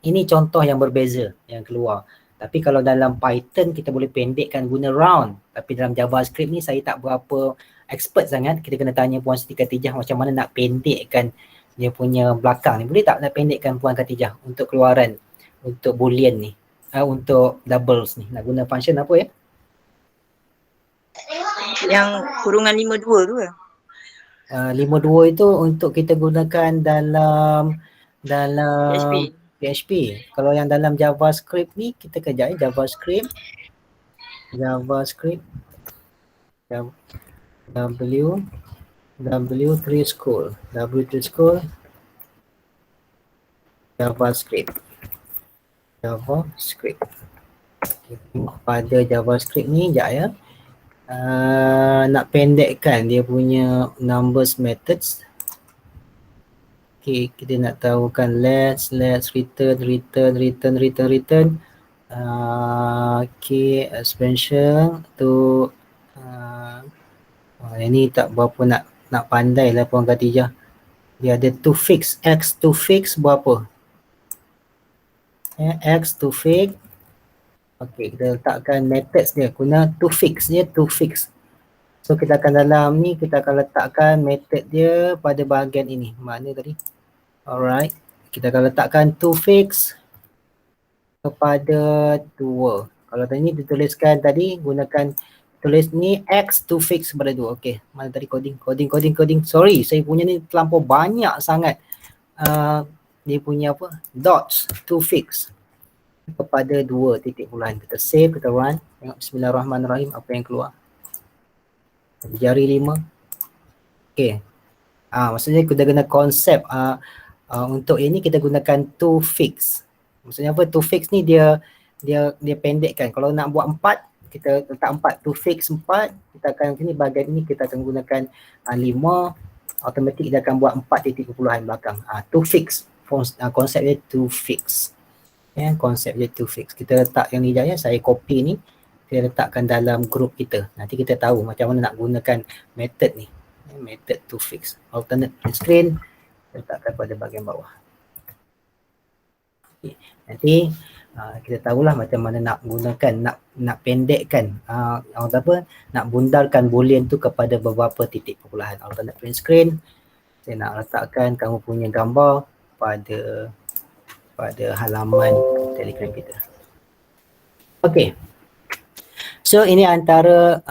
Ini contoh yang berbeza yang keluar. Tapi kalau dalam Python kita boleh pendekkan guna round. Tapi dalam JavaScript ni saya tak berapa expert sangat. Kita kena tanya Puan Siti Khatijah macam mana nak pendekkan dia punya belakang ni. Boleh tak nak pendekkan Puan Khatijah untuk keluaran, untuk boolean ni, untuk doubles ni. Nak guna function apa ya? Yang kurungan 52 tu ke? 52 itu untuk kita gunakan dalam PHP. Kalau yang dalam JavaScript ni kita kejap JavaScript W3 school JavaScript. Pada JavaScript ni sekejap ya. Nak pendekkan dia punya numbers methods. Okay, kita nak tahukan let's return. Okay, expansion tu ini tak berapa nak pandai lah Puan Khatijah. Dia ada to fix, x to fix berapa? X to fix. Okay, kita letakkan methods dia guna to fix. So kita akan dalam ni kita akan letakkan method dia pada bahagian ini. Mana tadi? Alright. Kita akan letakkan to fix kepada 2. Kalau tadi ni dituliskan tadi gunakan Tulis ni X to fix pada 2. Okey, mana tadi coding. Sorry, saya punya ni terlampau banyak sangat. Dia punya apa? Dots to fix kepada 2 titik puluhan. Kita save, kita run. Tengok bismillahirrahmanirrahim apa yang keluar. Jari 5. Okey. Maksudnya kita guna konsep untuk ini kita gunakan to fix. Maksudnya apa? To fix ni dia pendekkan. Kalau nak buat 4, kita letak 4, to fix 4, kita akan sini bahagian ini kita akan gunakan 5, automatik dia akan buat 4 titik kepuluhan belakang. To fix, konsep dia to fix. Konsep dia to fix. Kita letak yang ni je, saya copy ni, kita letakkan dalam group kita. Nanti kita tahu macam mana nak gunakan method ni. Method to fix. Alternate print screen, letakkan pada bahagian bawah. Okay. Nanti kita tahulah macam mana nak gunakan, nak pendekkan nak bundarkan boolean tu kepada beberapa titik perpuluhan. Alternate print screen, saya nak letakkan kamu punya gambar pada halaman Telegram kita. Okay, so ini antara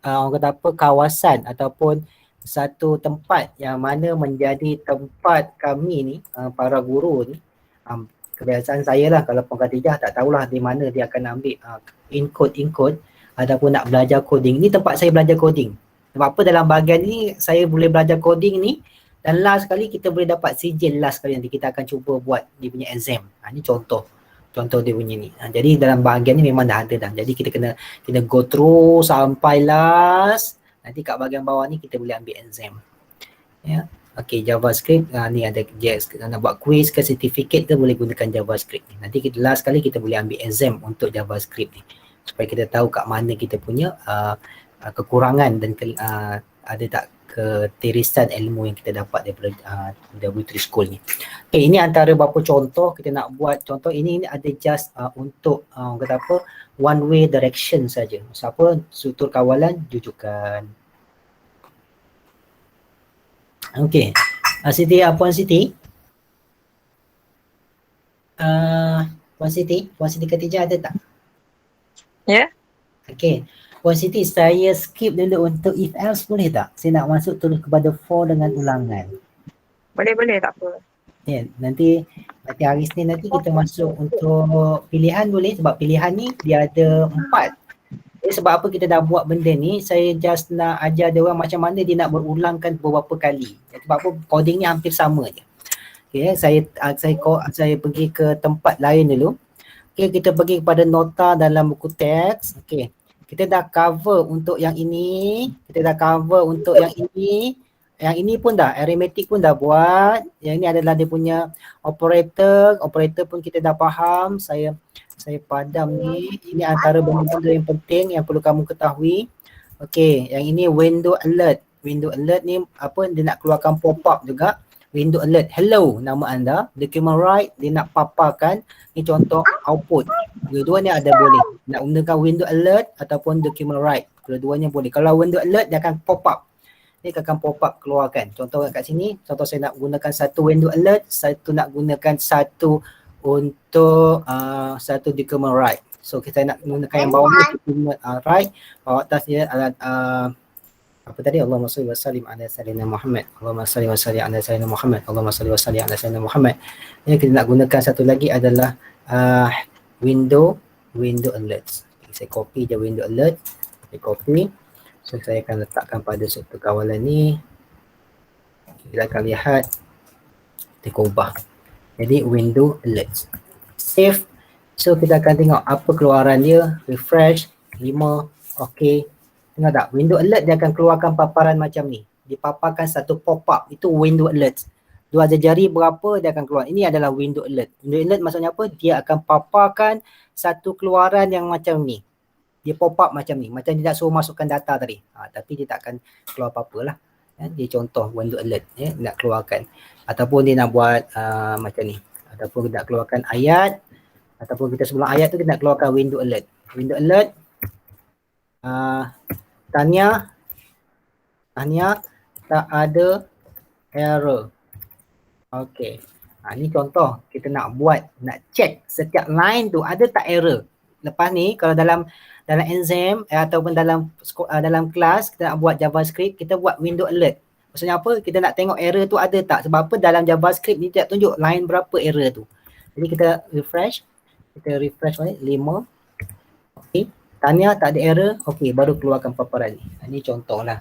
orang kata apa, kawasan ataupun satu tempat yang mana menjadi tempat kami ni, para guru ni, kebiasaan saya lah, kalau Puan Khatijah tak tahulah di mana dia akan ambil encode ataupun nak belajar coding. Ni tempat saya belajar coding. Sebab apa, dalam bahagian ni saya boleh belajar coding ni, dan last kali kita boleh dapat sijil last kali nanti kita akan cuba buat dia punya exam. Ni contoh dia punya ni. Jadi dalam bahagian ni memang dah ada dah. Jadi kita kena go through sampai last. Nanti kat bahagian bawah ni kita boleh ambil exam. Ya. Okay, JavaScript, ni ada nak buat quiz ke certificate ke boleh gunakan JavaScript ni. Nanti kita last kali kita boleh ambil exam untuk JavaScript ni. Supaya kita tahu kat mana kita punya kekurangan dan ada tak ketirisan ilmu yang kita dapat daripada W3 School ni. Okay, ini antara beberapa contoh kita nak buat. Contoh ini ada just untuk kata apa, one way direction saja. Siapa struktur kawalan jujukan. Okey. Siti, Puan Siti. Puan Siti Khatijah ada tak? Ya. Okey. Puan Siti, saya skip dulu untuk if else boleh tak? Saya nak masuk terus kepada for dengan ulangan. Boleh, tak apa. Ya, nanti hari Isnin nanti kita masuk untuk pilihan boleh, sebab pilihan ni dia ada 4. Sebab apa kita dah buat benda ni, saya just nak ajar dia orang macam mana dia nak berulangkan beberapa kali. Sebab apa, coding ni hampir sama je. Okay, saya pergi ke tempat lain dulu. Okay, kita pergi kepada nota dalam buku teks. Okay, kita dah cover untuk yang ini. Yang ini pun dah, arithmetic pun dah buat. Yang ini adalah dia punya operator pun kita dah faham. Saya padam ni. Ini antara benda-benda yang penting yang perlu kamu ketahui. Okey, yang ini window alert. Window alert ni apa, dia nak keluarkan pop-up juga. Window alert, hello nama anda. Document write, dia nak paparkan. Ni contoh output. Dua-dua ni ada boleh. Nak gunakan window alert ataupun document write. Kedua-duanya boleh. Kalau window alert dia akan pop-up. Dia akan pop-up keluarkan. Contoh kat sini, contoh saya nak gunakan satu window alert, satu nak gunakan satu untuk satu document write. So kita nak gunakan yang bawah ni document write, bawah atas dia apa tadi, Allahumma salli wa sallim ala sayyidina Muhammad. Allahumma salli wa sallim ala sayyidina Muhammad. Allahumma salli wa sallim ala sayyidina Muhammad. Yang kita nak gunakan satu lagi adalah window alerts. Saya copy je window alert. Saya copy. So saya akan letakkan pada struktur kawalan ni. Kita akan lihat kita ubah. Jadi window alerts. Save. So kita akan tengok apa keluaran dia. Refresh 5. Okey. Tengok tak? Window alert dia akan keluarkan paparan macam ni. Dipaparkan satu pop-up. Itu window alert. Dua jari berapa dia akan keluar. Ini adalah window alert. Window alert maksudnya apa? Dia akan paparkan satu keluaran yang macam ni. Dia pop-up macam ni. Macam dia tak suruh masukkan data tadi. Tapi dia tak akan keluar apa-apa lah. Dia contoh window alert. Nak keluarkan. Ataupun dia nak buat macam ni. Ataupun dia nak keluarkan ayat. Ataupun kita sebelum ayat tu kita nak keluarkan window alert. Window alert. Tanya tak ada error. Okey. Ni contoh kita nak buat, nak check setiap line tu ada tak error. Lepas ni kalau dalam dalam exam ataupun dalam kelas kita nak buat JavaScript, kita buat window alert. Maksudnya apa? Kita nak tengok error tu ada tak. Sebab apa? Dalam JavaScript ni tak tunjuk line berapa error tu. Jadi kita refresh balik 5. Okey. Tanya tak ada error. Okey, baru keluarkan paparan ni. Ini contohlah.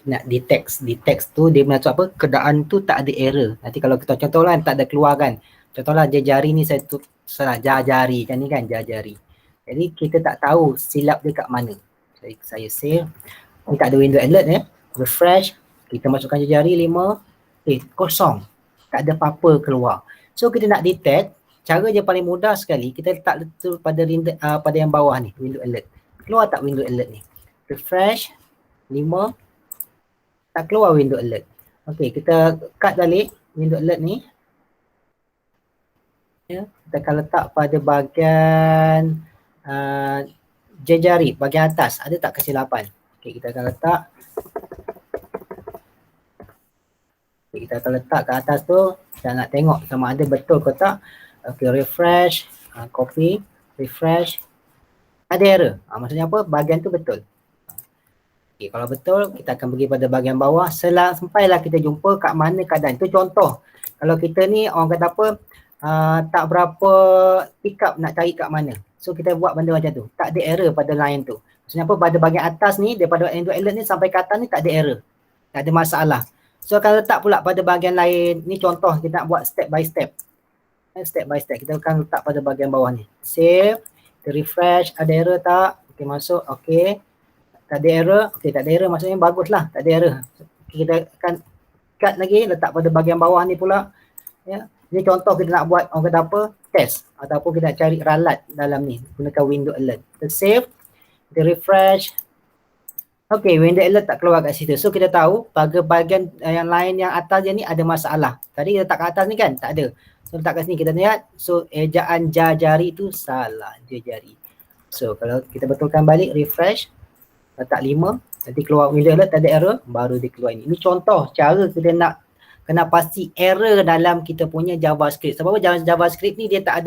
Nak detect tu dia maksud apa? Keadaan tu tak ada error. Nanti kalau kita contohlah tak ada keluar kan. Contohlah jari ni saya tu salah jari kan ni kan jari. Jadi kita tak tahu silap dia kat mana. Jadi saya save. Ni tak ada window alert ya. Refresh. Kita masukkan jari 5. Kosong. Tak ada apa-apa keluar. So kita nak detect, cara je paling mudah sekali, kita letak tu pada pada yang bawah ni, window alert. Keluar tak window alert ni? Refresh 5. Tak keluar window alert. Okey, kita cut balik window alert ni. Ya, kita akan letak pada bahagian jari, bahagian atas. Ada tak kesilapan? Okey, kita akan letak. Okay, kita akan letak ke atas tu dan nak tengok sama ada betul ke tak. Okey, refresh, copy, refresh. Ada error. Maksudnya apa? Bahagian tu betul. Okay, kalau betul, kita akan pergi pada bahagian bawah sampailah kita jumpa kat mana keadaan. Itu contoh. Kalau kita ni orang kata apa, tak berapa pick up nak cari kat mana. So kita buat benda macam tu. Tak ada error pada line tu. Maksudnya apa, pada bahagian atas ni, daripada window alert ni sampai ke atas ni tak ada error. Tak ada masalah. So akan letak pula pada bahagian lain. Ni contoh kita nak buat step by step. Step by step. Kita akan letak pada bahagian bawah ni. Save. Kita refresh. Ada error tak? Okay, masuk. Okay. Tak ada error. Okay, tak ada error. Maksudnya baguslah. Tak ada error. Okay, kita akan cut lagi. Letak pada bahagian bawah ni pula. Ya. Ini contoh kita nak buat orang kata apa? Test. Ataupun kita nak cari ralat dalam ni. Gunakan window alert. Kita save. Kita refresh. Okay, window alert tak keluar kat situ. So kita tahu pada bahagian yang lain yang atas je ni ada masalah. Tadi letak kat atas ni kan? Tak ada. So letak kat sini kita lihat. So ejaan jari tu salah. Jari. So kalau kita betulkan balik, refresh. Letak 5. Nanti keluar window alert, tak ada error. Baru dia keluar ini. Ini contoh cara kita nak kena pasti error dalam kita punya JavaScript. Sebab JavaScript ni dia tak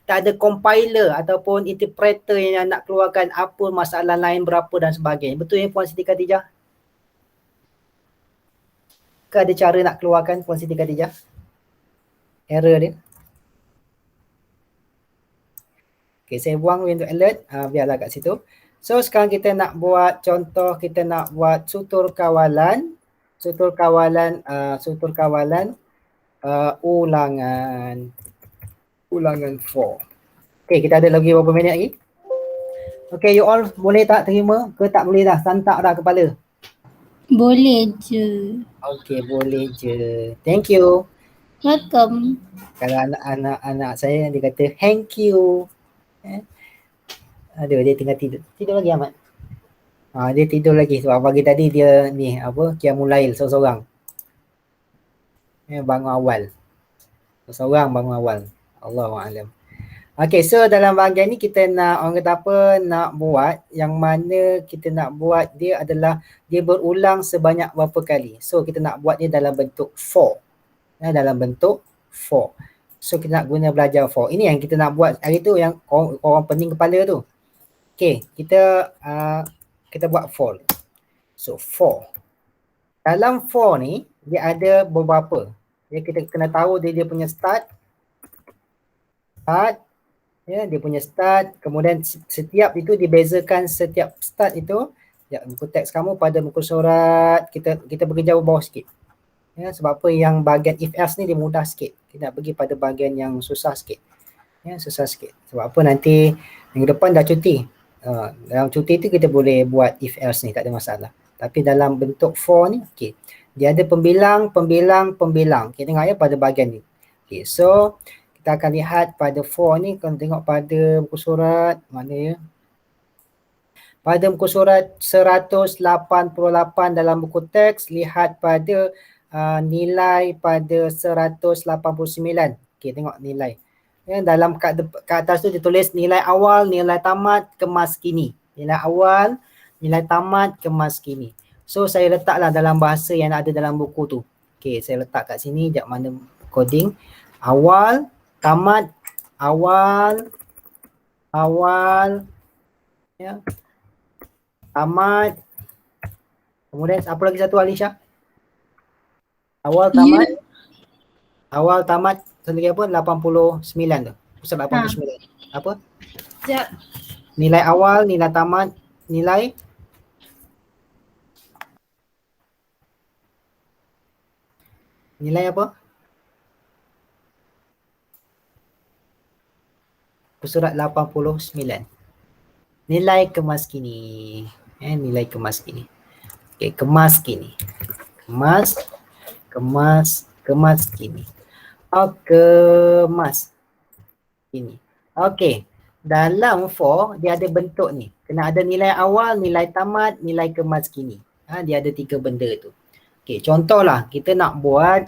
ada compiler ataupun interpreter yang nak keluarkan apa masalah lain berapa dan sebagainya. Betul ya Puan Siti Khadijah? Ke ada cara nak keluarkan Puan Siti Khadijah? Error dia. Okay, saya buang window alert. Biarlah kat situ. So sekarang kita nak buat contoh, kita nak buat sutur kawalan ulangan 4. Okay, kita ada lagi berapa minit lagi? Okay, you all boleh tak terima ke tak boleh dah? Santak dah kepala? Boleh je. Okay, boleh je. Thank you. Welcome. Kalau anak saya dia kata thank you. Aduh, dia tinggal tidur. Tidur lagi Ahmad? Dia tidur lagi sebab pagi tadi dia ni apa, Qiyamul Lail seorang-seorang. Bangun awal. Seorang bangun awal. Allahuakbar. Okay, so dalam bahagian ni kita nak orang kata apa, nak buat yang mana kita nak buat dia adalah dia berulang sebanyak berapa kali. So kita nak buat dia dalam bentuk for. Dalam bentuk for. So kita nak guna belajar for. Ini yang kita nak buat hari tu yang orang pening kepala tu. Okay, kita buat for. So for. Dalam for ni dia ada beberapa. Kita kena tahu dia punya start. Ya, dia punya start, kemudian setiap itu dibezakan setiap start itu, ya, buku teks kamu pada buku surat, kita pergi jauh bawah sikit. Ya, sebab apa yang bahagian if else ni dia mudah sikit. Kita nak pergi pada bahagian yang susah sikit. Ya, susah sikit. Sebab apa nanti minggu depan dah cuti. Dalam cuti tu kita boleh buat if else ni, tak ada masalah. Tapi dalam bentuk for ni, okey. Dia ada pembilang. Kita tengok ya pada bahagian ni. Okey, so kita akan lihat pada for ni, kalau tengok pada buku surat, mana ya? Pada buku surat 188 dalam buku teks, lihat pada nilai pada 189. Okey, tengok nilai. Ya, dalam kat atas tu ditulis nilai awal, nilai tamat, kemas kini. Nilai awal, nilai tamat, kemas kini. So saya letaklah dalam bahasa yang ada dalam buku tu. Okey, saya letak kat sini, sekejap mana coding. Awal, tamat, awal, Ya. Tamat. Kemudian apa lagi satu Alisha? Awal tamat. Awal tamat sendiri apa? 89 tu. Pusat 89. Apa? Sekejap. Nilai awal, nilai tamat, nilai apa? Surat 89. Nilai kemas kini. Nilai kemas kini. Okey, kemas kini. Kemas kini. Oh, kemas kini. Okey. Dalam for dia ada bentuk ni. Kena ada nilai awal, nilai tamat, nilai kemas kini. Dia ada 3 benda tu. Okey, contohlah kita nak buat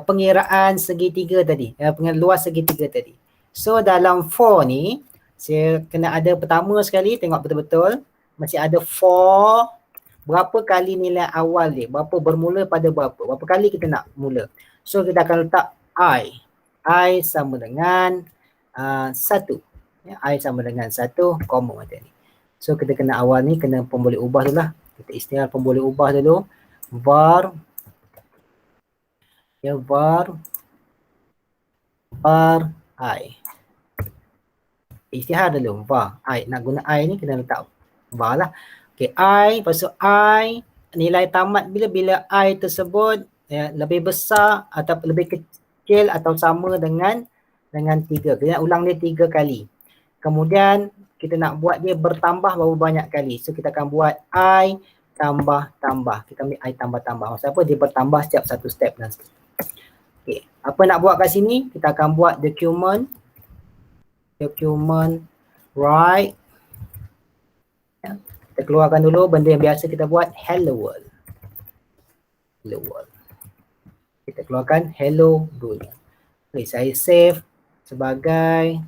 pengiraan segitiga tadi. Luas segitiga tadi. So dalam for ni, saya kena ada pertama sekali, tengok betul-betul. Masih ada for, berapa kali nilai awal dia, berapa bermula pada berapa. Berapa kali kita nak mula. So kita akan letak I. I sama dengan 1. I sama dengan 1, koma macam ni. So kita kena awal ni, kena pemboleh ubah dulu lah. Kita istilah pemboleh ubah dulu. Var I. Isytihar dulu, var. I. Nak guna I ni kena letak var lah. Okay, I, lepas tu I, nilai tamat bila I tersebut lebih besar atau lebih kecil atau sama dengan 3. Kita nak ulang dia 3 kali. Kemudian kita nak buat dia bertambah berapa banyak kali. So kita akan buat I tambah. Kita ambil I tambah. Maksud apa? Dia bertambah setiap satu step dan seterusnya. Okay. Apa nak buat kat sini? Kita akan buat document write. Kita keluarkan dulu benda yang biasa kita buat, hello world. Kita keluarkan hello dunia. Okay, saya save sebagai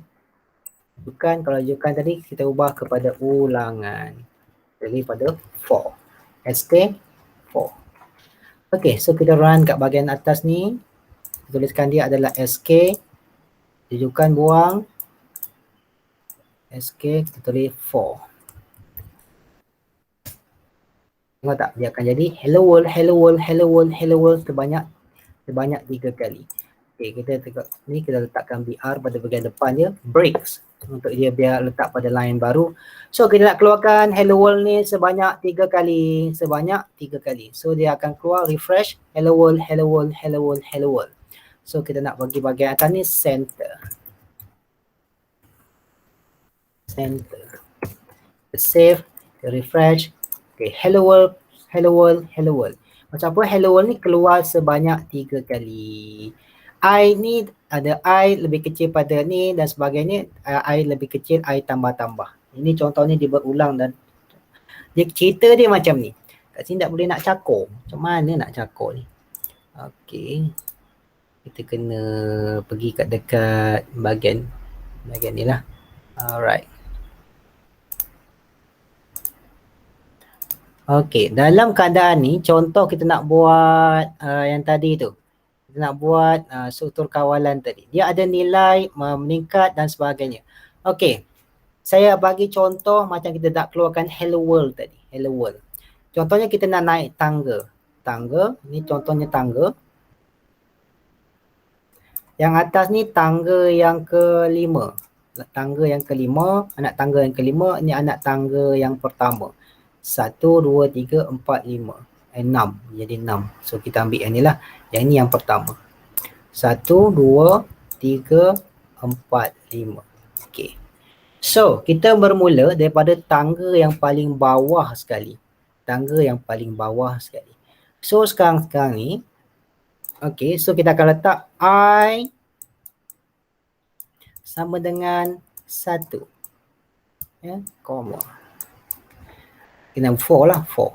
kalau rujukan tadi kita ubah kepada ulangan. Jadi pada for. SK4. Okay, so kita run kat bahagian atas ni. Tuliskan dia adalah SK. Rujukan buang. SK, kita tulis 4. Tengok tak? Dia akan jadi hello world sebanyak 3 kali. Okay, kita tengok ni, kita letakkan BR pada bahagian depan dia, breaks untuk dia biar letak pada line baru. So kita nak keluarkan hello world ni sebanyak 3 kali. So dia akan keluar refresh hello world. So kita nak bagi bahagian atas ni center. Save, refresh. Okay, hello world. Macam apa hello world ni keluar sebanyak 3 kali. I ni ada I lebih kecil pada ni dan sebagainya. I lebih kecil, I tambah. Ini contohnya dia berulang dan dia cerita dia macam ni. Kat sini tak boleh nak cakor. Macam mana nak cakor ni? Okay. Kita kena pergi kat dekat bahagian ni lah. Alright. Okay, dalam keadaan ni contoh kita nak buat yang tadi tu. Kita nak buat struktur kawalan tadi. Dia ada nilai meningkat dan sebagainya. Okay, saya bagi contoh macam kita nak keluarkan hello world tadi. Hello world. Contohnya kita nak naik tangga. Ni contohnya tangga. Yang atas ni tangga yang kelima. Anak tangga yang kelima, ini anak tangga yang pertama. 1, 2, 3, 4, 5. 6. Jadi 6. So kita ambil yang ni lah. Yang ni yang pertama. 1, 2, 3, 4, 5. Okay. So kita bermula daripada tangga yang paling bawah sekali. So sekarang ni. Okay. So kita akan letak I sama dengan 1. Ya. Koma. Kita 4 lah, 4.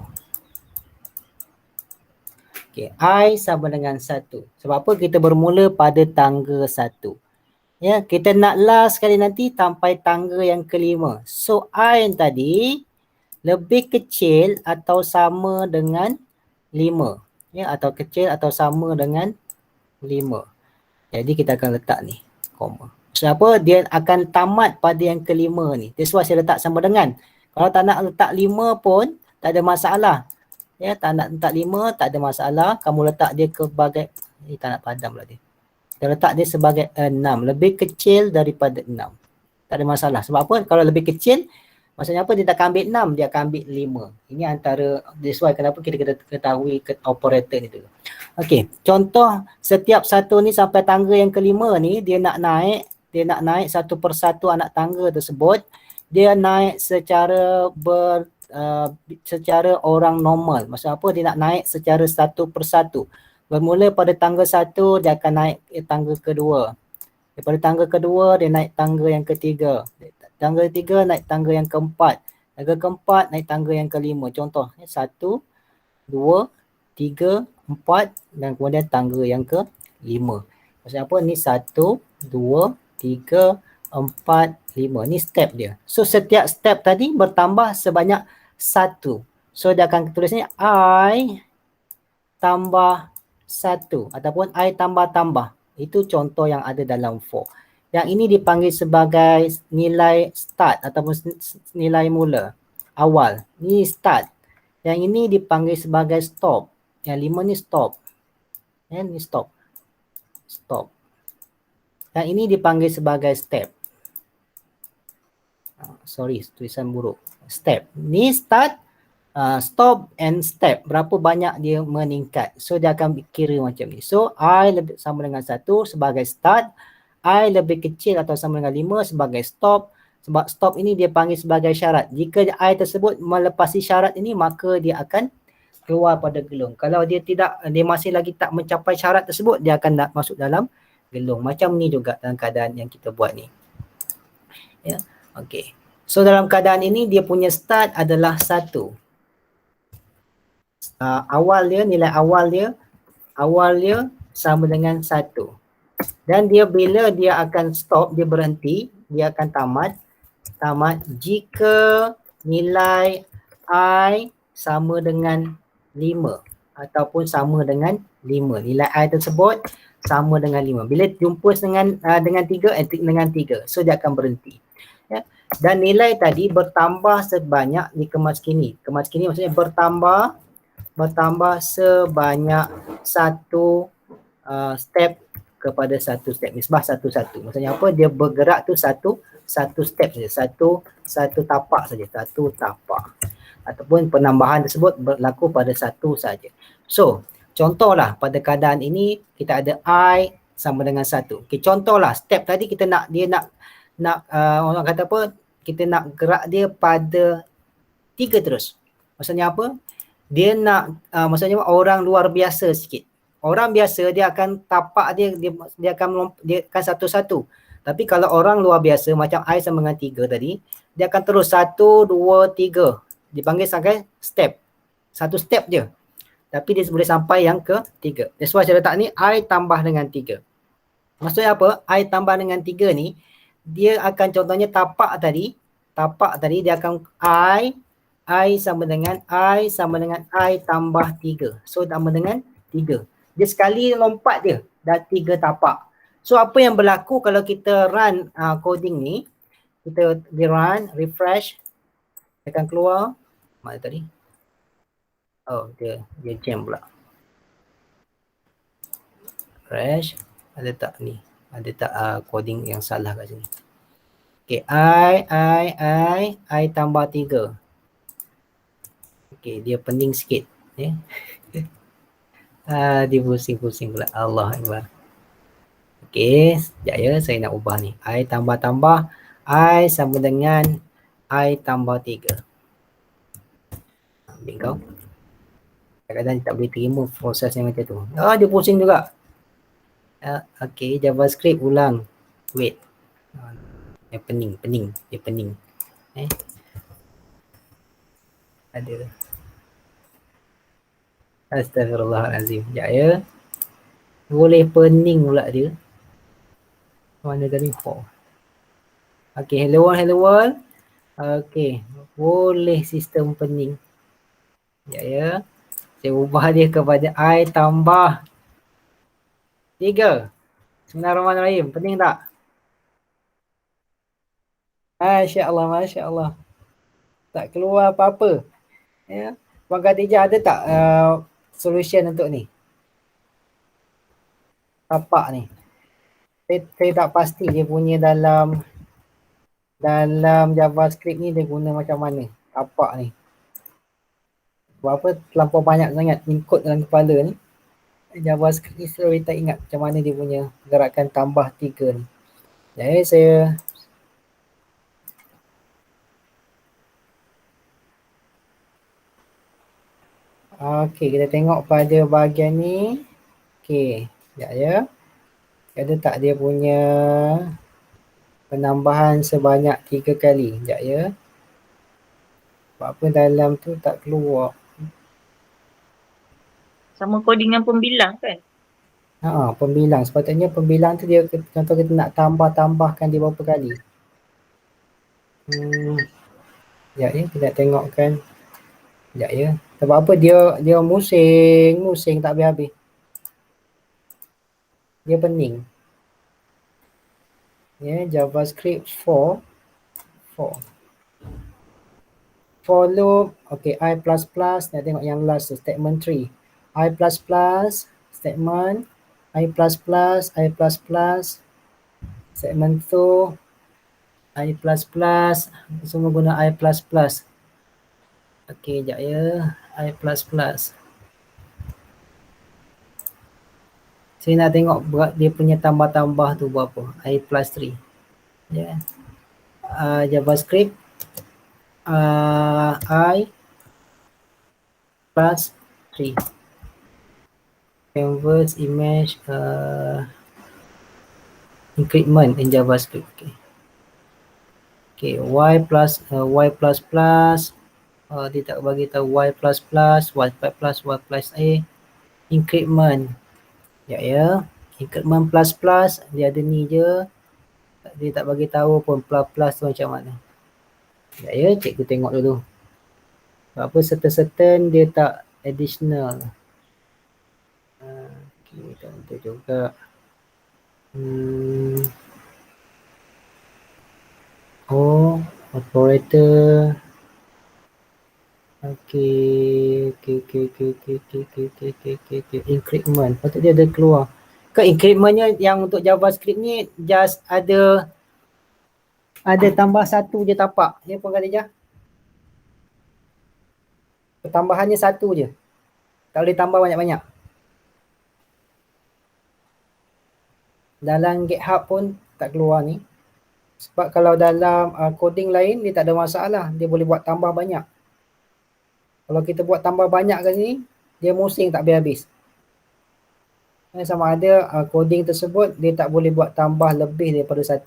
Okay, I sama dengan 1. Sebab apa? Kita bermula pada tangga 1. Ya, kita nak last sekali nanti sampai tangga yang kelima. So, I yang tadi lebih kecil atau sama dengan 5. Ya, atau kecil atau sama dengan 5. Jadi, kita akan letak ni, koma. Siapa dia akan tamat pada yang kelima ni. That's why saya letak sama dengan. Kalau tak nak letak 5 pun tak ada masalah. Ya, tak nak letak 5 tak ada masalah. Kamu letak dia sebagai tak nak padam lah dia. Kita letak dia sebagai 6, lebih kecil daripada 6. Tak ada masalah. Sebab apa? Kalau lebih kecil, maksudnya apa? Dia tak akan ambil 6, dia akan ambil 5. Ini antara, that's why kenapa kita kena ketahui operator ni dulu. Okey, contoh setiap satu ni sampai tangga yang kelima ni, dia nak naik satu persatu anak tangga tersebut, dia naik secara secara orang normal. Maksud apa? Dia nak naik secara satu persatu. Bermula pada tangga 1, dia akan naik tangga kedua. Daripada tangga kedua, dia naik tangga yang ketiga. Tangga ketiga, naik tangga yang keempat. Tangga keempat, naik tangga yang kelima. Contoh, 1, 2, 3, 4 dan kemudian tangga yang kelima. Maksudnya apa? Ni 1, 2, 3, 4, 5. Ni step dia. So, setiap step tadi bertambah sebanyak 1. So, dia akan tulis ni I tambah 1 ataupun I tambah. Itu contoh yang ada dalam for. Yang ini dipanggil sebagai nilai start ataupun nilai mula, awal. Ni start. Yang ini dipanggil sebagai stop. Yang 5 ni stop. Ni stop. Stop. Yang ini dipanggil sebagai step. Sorry, tulisan buruk. Step. Ni start. Stop and step, berapa banyak dia meningkat. So dia akan kira macam ni. So I lebih sama dengan 1 sebagai start, I lebih kecil atau sama dengan 5 sebagai stop. Sebab stop ini dia panggil sebagai syarat. Jika I tersebut melepasi syarat ini, maka dia akan keluar pada gelung. Kalau dia tidak, dia masih lagi tak mencapai syarat tersebut, dia akan masuk dalam gelung. Macam ni juga dalam keadaan yang kita buat ni. Ya, okey. So dalam keadaan ini dia punya start adalah 1. Nilai awal dia sama dengan 1. Dan dia bila dia akan stop, dia berhenti, dia akan tamat jika nilai I sama dengan 5 ataupun sama dengan 5. Nilai I tersebut sama dengan 5. Bila jumpa dengan 3, dengan 3. So dia akan berhenti. Ya. Dan nilai tadi bertambah sebanyak dikemas kini. Kemas kini maksudnya bertambah sebanyak 1 step kepada 1 step. Nisbah 1-1. Maksudnya apa? Dia bergerak tu satu step saja. Satu tapak saja. Satu tapak. Ataupun penambahan tersebut berlaku pada 1 saja. So, contohlah pada keadaan ini kita ada I sama dengan 1. Okay, contohlah step tadi kita nak orang kata apa? Kita nak gerak dia pada 3 terus. Maksudnya apa? Dia nak maksudnya orang luar biasa sikit. Orang biasa dia akan tapak dia akan satu-satu. Tapi kalau orang luar biasa macam I sama dengan 3 tadi, dia akan terus 1, 2, 3. Dipanggil sebagai step. 1 step je. Tapi dia boleh sampai yang ke-3. That's why saya letak ni I tambah dengan 3. Maksudnya apa? I tambah dengan 3 ni, dia akan contohnya tapak tadi dia akan I sama dengan I tambah 3. So sama dengan 3. Dia sekali lompat dia dah 3 tapak. So apa yang berlaku kalau kita run coding ni, kita run, refresh, dia akan keluar. Mana tadi? Oh, dia jam pula. Refresh, ada tak ni? Ada tak coding yang salah kat sini? Okay, I tambah 3. Okay, dia pening sikit. Dia pusing-pusing pula. Allah Akbar. Okay, sekejap ya. Saya nak ubah ni. I tambah. I sama dengan I tambah 3. Ambil kau. Kadang-kadang tak boleh terima proses yang macam tu. Dia pusing juga. Okay, JavaScript ulang. Wait. Dia pening. Dia pening. Ada. Astaghfirullahalazim. Sekejap ya. Boleh pening pula dia. Mana tadi? Okay, hello world. Okay, boleh sistem pening. Sekejap ya. Saya ubah dia kepada I tambah 3. Bismillahirrahmanirrahim. Pening tak? Masya Allah, Masya Allah. Tak keluar apa-apa. Ya. Puan Khadijah ada tak solution untuk ni? Tapak ni. Saya tak pasti dia punya dalam JavaScript ni dia guna macam mana tapak ni. Sebab apa terlampau banyak sangat input dalam kepala ni. JavaScript ni selalu tak ingat macam mana dia punya gerakan tambah 3 ni. Jadi saya okey, kita tengok pada bahagian ni. Okey, sekejap ya. Ada tak dia punya penambahan sebanyak 3 kali. Sekejap ya. Sebab apa dalam tu tak keluar. Sama coding dengan pembilang kan? Pembilang. Sepatutnya pembilang tu dia contoh kita nak tambahkan dia berapa kali. Sekejap ya, kita nak tengokkan. Sekejap ya. Sebab apa dia musing tak habis-habis. Dia pening. Ya, JavaScript 4. For loop, okay, I++, nak tengok yang last tu, statement 3. I++, statement, I++, statement 2, I++, semua guna I++. Okay, sekejap ya, I++. Saya nak tengok dia punya tambah-tambah tu berapa, I+3. Ya. JavaScript, I plus 3. Canvas image increment in JavaScript. Okay, Y plus dia tak bagi tahu Y plus A increment. Ya. Increment plus dia ada ni je. Dia tak bagi tahu pun plus tu macam mana. Ya, cikgu tengok dulu. Sebab apa certain dia tak additional. Okay, tak betul juga. Operator. Okay. Increment. Patut dia ada keluar. Incrementnya yang untuk JavaScript ni just ada tambah 1 je tapak. Ya, Puan Khadijah? Pertambahannya 1 je. Tak boleh tambah banyak-banyak. Dalam GitHub pun tak keluar ni. Sebab kalau dalam coding lain dia tak ada masalah. Dia boleh buat tambah banyak. Kalau kita buat tambah banyak kat sini, dia musing tak habis-habis. Sama ada coding tersebut dia tak boleh buat tambah lebih daripada 1.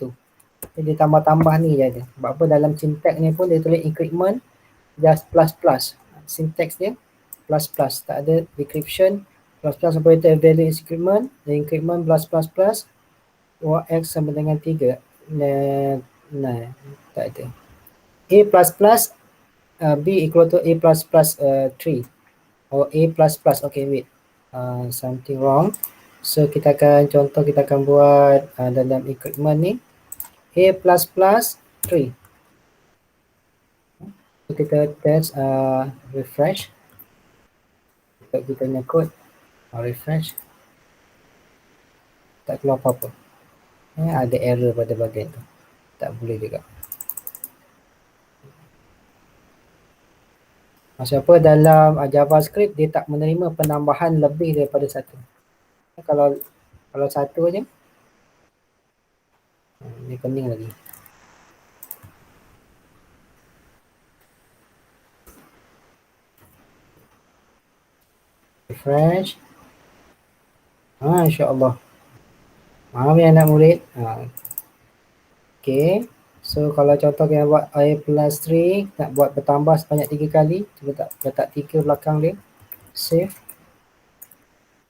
Dia tambah-tambah ni je ada. Sebab apa dalam syntax ni pun dia tulis increment just plus. Syntax dia plus. Tak ada decryption. Plus operator value increment. The increment plus. X sama dengan 3. Nah, tak ada. A plus B equal to A plus 3. Or A plus. Okay, wait. Something wrong. So kita akan buat dalam increment ni. A plus 3. So kita test refresh. Kita punya code. Refresh. Tak keluar apa-apa. Ada error pada bahagian tu. Tak boleh juga. Maksud apa dalam JavaScript dia tak menerima penambahan lebih daripada 1. Kalau 1 je. Ni pening lagi. Refresh. InsyaAllah. Maaf ya anak murid. Okay. So kalau contoh kita buat I plus 3, nak buat bertambah sebanyak 3 kali. Cuba letak 3 belakang dia. Save.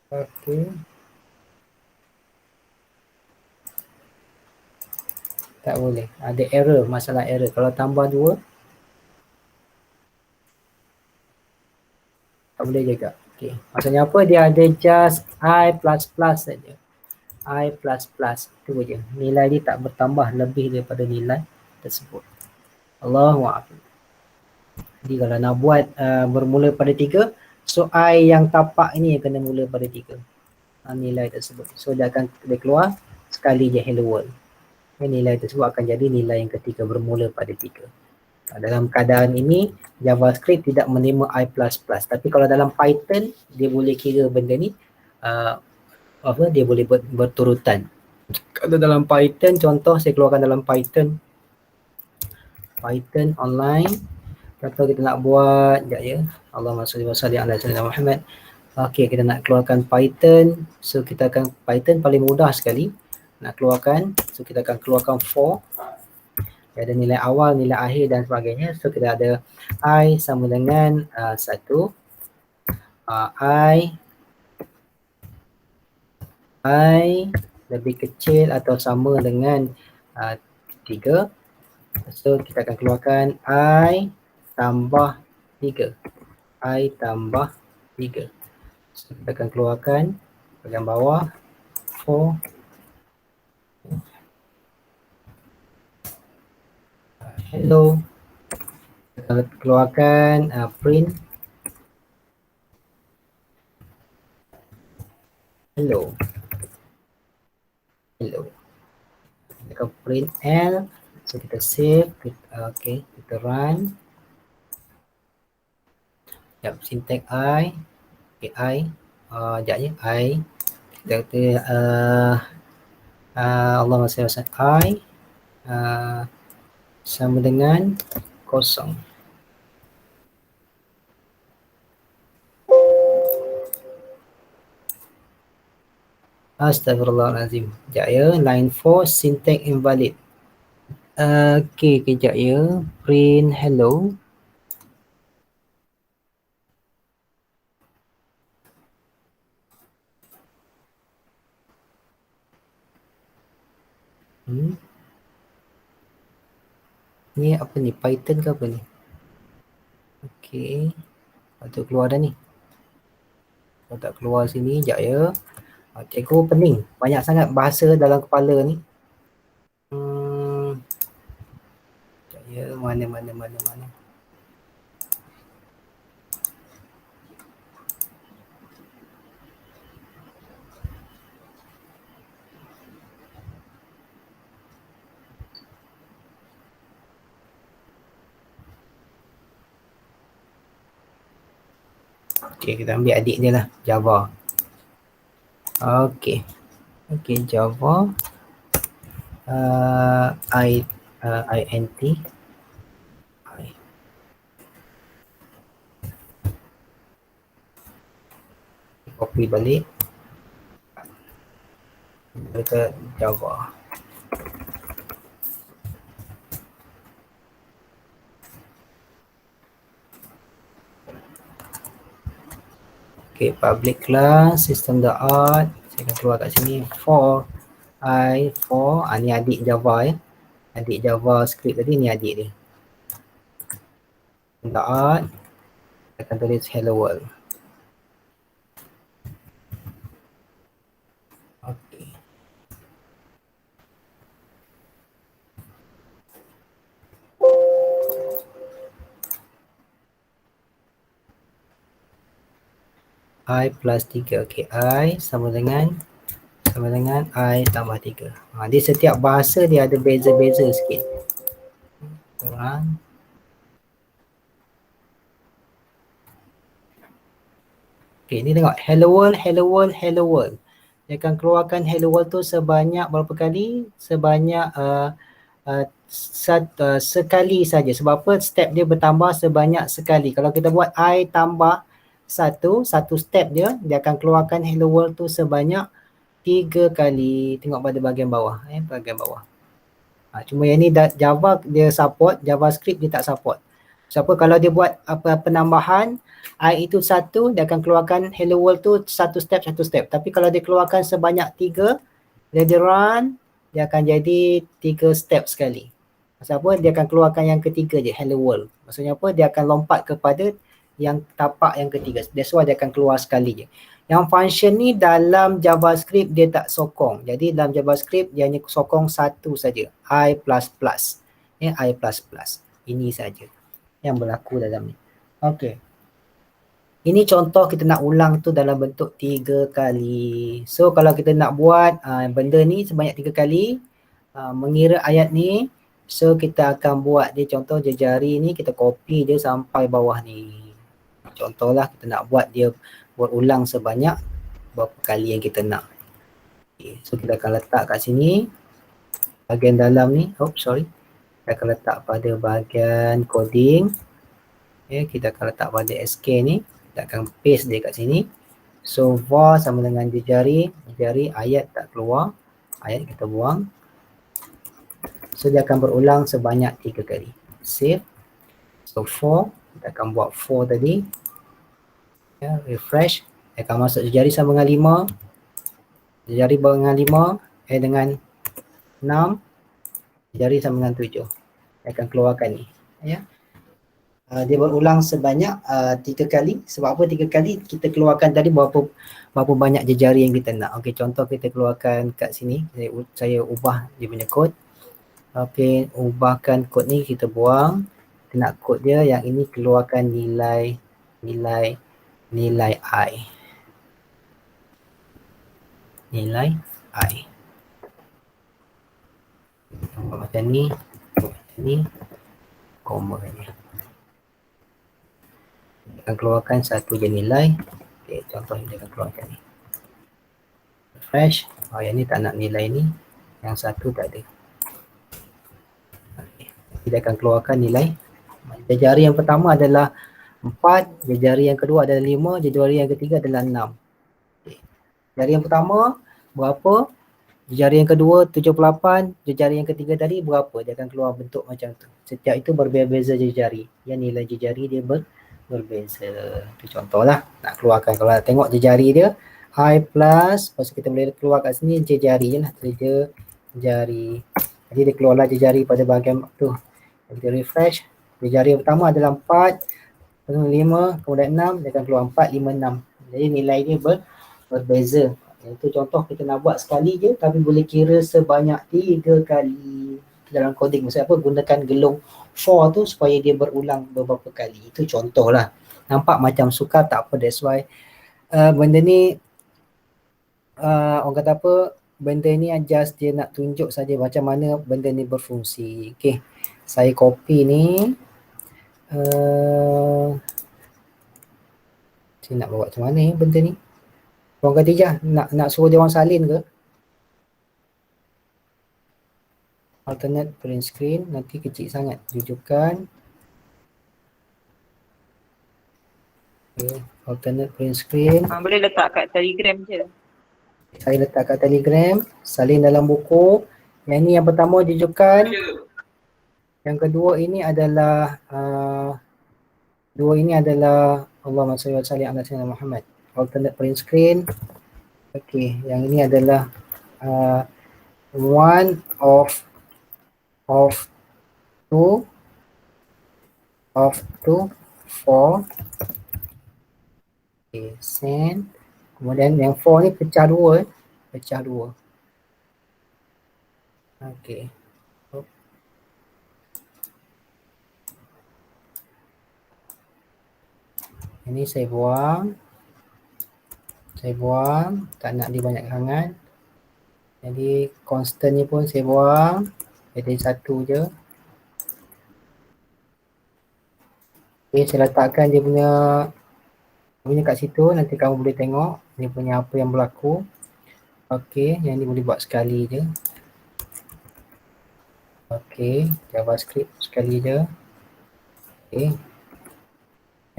Okay. Tak boleh. Ada error, masalah error. Kalau tambah 2, tak boleh juga. Okay. Maksudnya apa? Dia ada just I plus saja. I plus. Itu je. Nilai dia tak bertambah lebih daripada nilai tersebut. Allahu a'lam. Jadi kalau nak buat bermula pada 3, so I yang tapak ini yang kena mula pada 3. Nilai tersebut. So dia keluar sekali je hello world. Nilai tersebut akan jadi nilai yang ketiga bermula pada 3. Dalam keadaan ini JavaScript tidak menerima I++, tapi kalau dalam Python dia boleh kira benda ni dia boleh berturutan. Kalau dalam Python, contoh saya keluarkan dalam Python online, contoh kita nak buat sekejap ya. Allahumma salli wa sallim ala sayyidina Muhammad. Okey, kita nak keluarkan Python. So kita akan Python paling mudah sekali nak keluarkan. So kita akan keluarkan for. Ada nilai awal, nilai akhir dan sebagainya. So kita ada I sama dengan 1. I lebih kecil atau sama dengan 3. So kita akan keluarkan I tambah 3. I tambah 3. So kita akan keluarkan bahagian bawah 4. Hello. Kita keluarkan print hello. Kita print L. So kita save. Okay, kita run. Sekejap, syntax I. Okay, I. Sekejap je, I. Kita kata Allahumma salli wa sallim. I sama dengan 0. Astagfirullahalazim. Sekejap ya, line 4 syntax invalid. Okay, kejap ya. Print hello. Ni apa ni? Python ke apa ni? Okay. Patut keluar dah ni. Kalau tak keluar sini, sekejap ya. Cikgu pening. Banyak sangat bahasa dalam kepala ni. Sekejap ya. Mana. Okay, kita ambil adik dia lah, Java. Okay, Java. int. Copy balik. Kita Java. Okay, public class, system.out. Saya akan keluar kat sini. For ni adik Java ya. Adik JavaScript tadi ni adik dia. Out. Saya akan tulis hello world. Okay. I plus 3. Okay, I sama dengan I tambah 3. Dia setiap bahasa dia ada beza-beza sikit. Okay, ni tengok. Hello world. Dia akan keluarkan hello world tu sebanyak berapa kali? Sebanyak sekali saja. Sebab apa? Step dia bertambah sebanyak sekali. Kalau kita buat I tambah satu step dia akan keluarkan hello world tu sebanyak 3 kali. Tengok pada bahagian bawah. Bahagian bawah. Cuma yang ni Java dia support, JavaScript dia tak support. Sebab kalau dia buat penambahan I itu 1, dia akan keluarkan hello world tu satu step. Tapi kalau dia keluarkan sebanyak 3, dia run, dia akan jadi 3 step sekali. Maksud apa? Dia akan keluarkan yang ketiga je, hello world. Maksudnya apa? Dia akan lompat kepada yang tapak yang ketiga. That's why dia akan keluar sekali je. Yang function ni dalam JavaScript dia tak sokong. Jadi dalam JavaScript dia hanya sokong satu saja. I++. I++. Ini saja yang berlaku dalam ni. Okey. Ini contoh kita nak ulang tu dalam bentuk 3 kali. So kalau kita nak buat benda ni sebanyak 3 kali, mengira ayat ni, so kita akan buat dia contoh jari ni kita copy dia sampai bawah ni. Contohlah kita nak buat dia berulang sebanyak berapa kali yang kita nak. Okay. So kita akan letak kat sini bahagian dalam ni. Kita akan letak pada bahagian coding. Okay, kita akan letak pada SK ni. Kita akan paste dia kat sini. So var sama dengan jari ayat tak keluar. Ayat kita buang. So dia akan berulang sebanyak 3 kali. Save. So 4. Kita akan buat 4 tadi. Ya, refresh. Dia akan masuk jari sama dengan 5. Jari dengan 5. Dengan 6. Jari sama dengan 7. Dia akan keluarkan ni. Ya. Dia berulang sebanyak 3 kali. Sebab apa 3 kali? Kita keluarkan tadi berapa banyak jari yang kita nak. Okey, contoh kita keluarkan kat sini. Saya ubah dia punya kod. Okey, ubahkan kod ni kita buang. Kita nak kod dia yang ini keluarkan nilai I. Nilai I. Macam ni. Koma ni. Akan keluarkan satu je nilai. Okay, contoh dia akan keluarkan ni. Refresh. Yang ni tak nak nilai ni. Yang satu tak ada. Okay. Dia akan keluarkan nilai. Jari yang pertama adalah 4. Jari yang kedua adalah 5. Jari yang ketiga adalah 6. Okay. Jari yang pertama berapa? Jari yang kedua 78. Jari yang ketiga tadi berapa? Dia akan keluar bentuk macam tu. Setiap itu berbeza jari. Yang nilai jari dia berbeza. Itu contohlah nak keluarkan. Kalau nak tengok jari dia I plus, lepas kita boleh keluar kat sini jari je lah. Jari. Jadi dia keluarlah jari pada bahagian tu. Kita refresh. Jari yang pertama adalah 4, 5, kemudian 6. Dia akan keluar 4, 5, 6. Jadi nilai dia berbeza. Itu contoh kita nak buat sekali je tapi boleh kira sebanyak 3 kali dalam coding. Maksud apa? Gunakan gelung for tu supaya dia berulang beberapa kali. Itu contoh lah. Nampak macam sukar, tak apa. That's why benda ni orang kata apa, benda ni just dia nak tunjuk saja macam mana benda ni berfungsi. Okay, saya copy ni. Saya nak buat macam mana benda ni. Orang Khadijah nak suruh dia orang salin ke? Alternate print screen, nanti kecil sangat rujukan. Okay. Alternate print screen. Boleh letak kat Telegram je. Saya letak kat Telegram, salin dalam buku. Yang ni yang pertama rujukan. Yang kedua ini adalah Allahumma salli wa sallim ala sayyidina Muhammad. Alternate print screen. Okay, yang ini adalah one of two four. Okay, send. Kemudian yang 4 ni pecah dua. Okay. Ini saya buang, tak nak dia banyak sangat. Jadi constant ni pun saya buang, jadi satu je. Okay, saya letakkan dia punya kat situ, nanti kamu boleh tengok dia punya apa yang berlaku. Okay, yang ni boleh buat sekali je. Okay, JavaScript sekali je. Okay.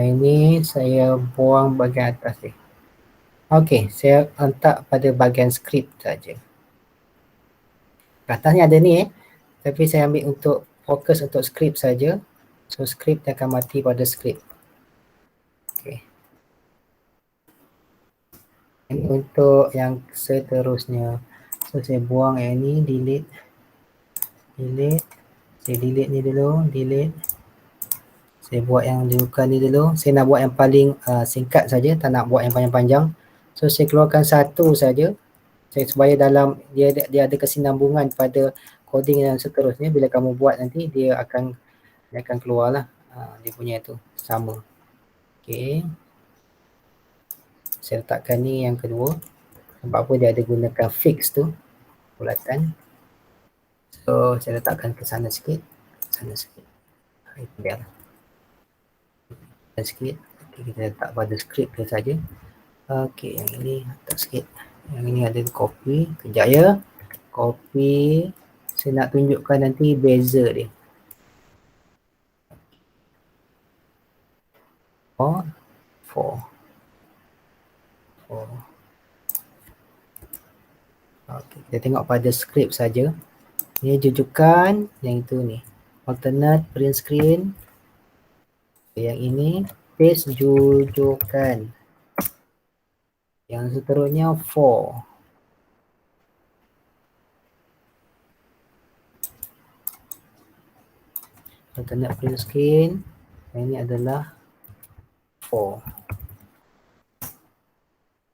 Yang ini saya buang bahagian atas ni. Okay, saya letak pada bahagian script saja. Atas ni ada ni tapi saya ambil untuk fokus untuk script saja. So script akan mati pada script. Okay. Ini untuk yang seterusnya. So saya buang yang ni, delete. Saya delete ni dulu, Saya buat yang dibuka ni dulu. Saya nak buat yang paling singkat saja, tak nak buat yang panjang-panjang. So saya keluarkan satu saja. Supaya dalam dia ada kesinambungan pada coding yang seterusnya. Bila kamu buat nanti dia akan Dia akan keluar lah. Dia punya tu sama. Okay. Saya letakkan ni yang kedua. Sebab apa dia ada gunakan fix tu. Bulatan. So saya letakkan ke sana sikit. Sana sikit. Itu dia lah. Sikit. Okay, kita letak pada script dia saja. Okay, yang ini letak sikit. Yang ini ada copy. Kejap ya. Copy. Saya nak tunjukkan nanti beza dia. Oh, 4. Okay, kita tengok pada script saja. Ini jujukan, yang itu ni. Alternate print screen. Yang ini paste jujukan. Yang seterusnya 4. Alternate print screen. Yang ini adalah 4.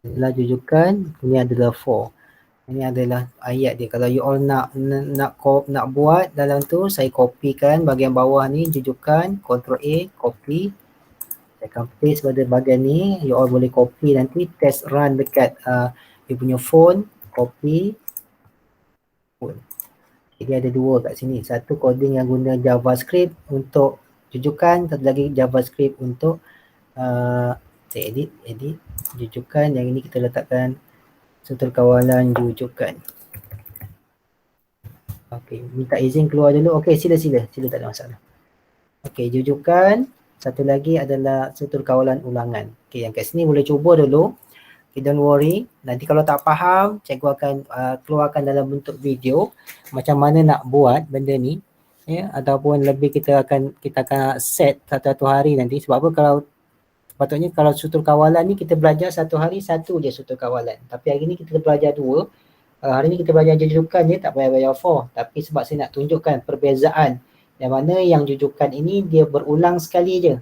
Inilah jujukan, ini adalah 4. Ini adalah ayat dia. Kalau you all nak buat dalam tu, saya kopikan bahagian bawah ni jujukan, Ctrl A, copy. Saya akan paste pada bahagian ni. You all boleh copy nanti, test run dekat you punya phone, copy. Phone. Jadi ada dua kat sini. Satu coding yang guna JavaScript untuk jujukan, satu lagi JavaScript untuk saya edit jujukan. Yang ini kita letakkan struktur kawalan jujukan. Okey, minta izin keluar dulu. Okey, sila tak ada masalah. Okey, jujukan. Satu lagi adalah struktur kawalan ulangan. Okey, yang kat sini boleh cuba dulu. Okay, don't worry. Nanti kalau tak faham, cikgu akan keluarkan dalam bentuk video macam mana nak buat benda ni. Ya, ataupun lebih kita akan set satu hari nanti. Sebab apa, kalau sepatutnya kalau struktur kawalan ni kita belajar satu hari satu je struktur kawalan. Tapi hari ni kita belajar 2. Hari ni kita belajar jujukan je, tak payah belajar 4. Tapi sebab saya nak tunjukkan perbezaan yang mana yang jujukan ini dia berulang sekali je.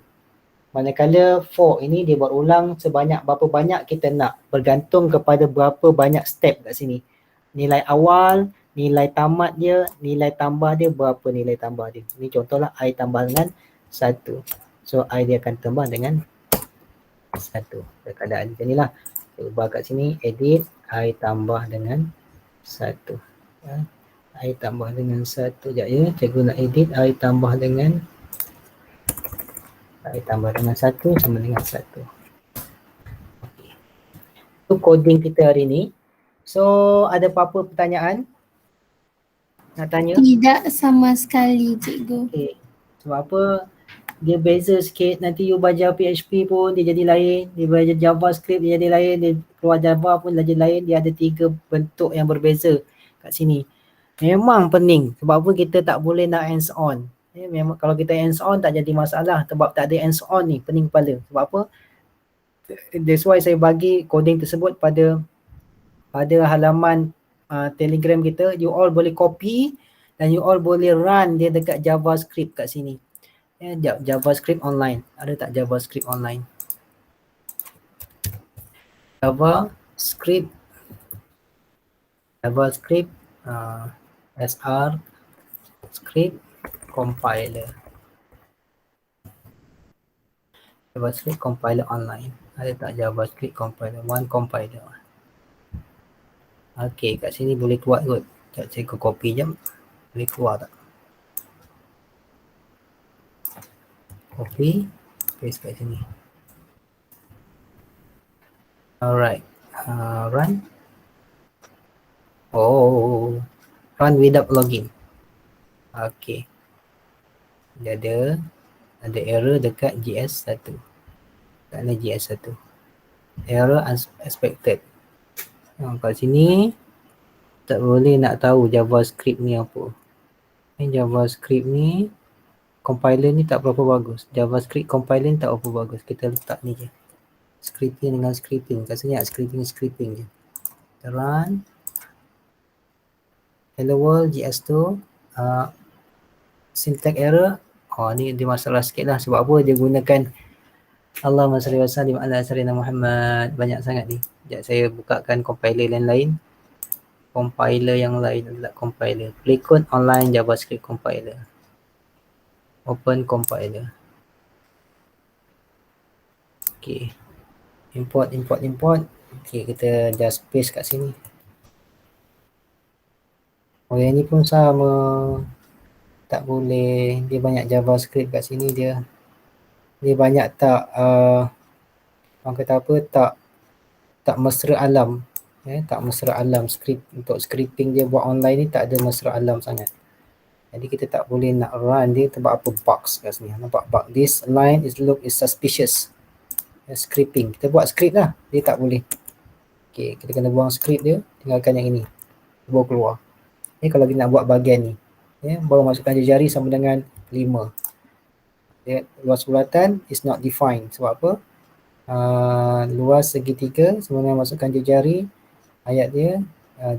Manakala 4 ini dia berulang sebanyak berapa banyak kita nak. Bergantung kepada berapa banyak step kat sini. Nilai awal, nilai tamat dia, nilai tambah dia, berapa nilai tambah dia. Ini contohlah I tambah dengan 1. So I dia akan tambah dengan 1. Keadaan macam inilah. Saya ubah kat sini, edit, I tambah dengan 1. I tambah dengan 1. Sekejap ya, cikgu nak edit, I tambah dengan 1 sama dengan 1. Okay. Itu coding kita hari ni. So, ada apa-apa pertanyaan? Nak tanya? Tidak sama sekali, cikgu. Okay. Sebab apa? Dia beza sikit. Nanti you belajar PHP pun dia jadi lain. Dia belajar JavaScript dia jadi lain. Dia keluar Java pun jadi lain. Dia ada 3 bentuk yang berbeza kat sini. Memang pening. Sebab apa kita tak boleh nak hands on. Memang kalau kita hands on tak jadi masalah. Sebab tak ada hands on ni, pening kepala. Sebab apa? That's why saya bagi coding tersebut pada halaman Telegram kita. You all boleh copy dan you all boleh run dia dekat JavaScript kat sini. JavaScript online. Ada tak JavaScript online? JavaScript SR script compiler. JavaScript compiler online. Ada tak JavaScript compiler? One compiler. Okay, kat sini boleh keluar kot. Sekejap saya copy jap. Boleh keluar tak? Copy. Paste kat sini. Alright. Run. Oh. Run without login. Okay. Dia ada error dekat GS1. Kerana GS1. Error unexpected. Kat sini tak boleh nak tahu JavaScript ni apa. JavaScript ni compiler ni tak berapa bagus. JavaScript compiler ni tak berapa bagus. Kita letak ni je. Scripting dengan scripting. Kat sini scripting je. Kita run. Hello world GS2. Syntax error. Ni dia masalah sikit lah. Sebab apa? Dia gunakan Allahumma salli wa sallim ala sayyidina Muhammad. Banyak sangat ni. Sekejap saya bukakan compiler lain-lain. Compiler yang lain adalah compiler. Playcode online JavaScript compiler. Open compiler. Okay. Import. Okay, kita just paste kat sini. Oh, yang ni pun sama. Tak boleh. Dia banyak JavaScript kat sini dia. Dia banyak orang kata apa, tak mesra alam. Tak mesra alam script. Untuk scripting dia buat online ni tak ada mesra alam sangat. Jadi kita tak boleh nak run dia sebab apa bugs kat sini. Nampak bug. This line is suspicious. Scripting. Kita buat script lah. Dia tak boleh. Okay, kita kena buang script dia. Tinggalkan yang ini. Baru keluar. Kalau kita nak buat bahagian ni. Baru masukkan jari sama dengan 5. Luas bulatan is not defined. Sebab apa? Luas segitiga sama dengan masukkan jari. Ayat dia.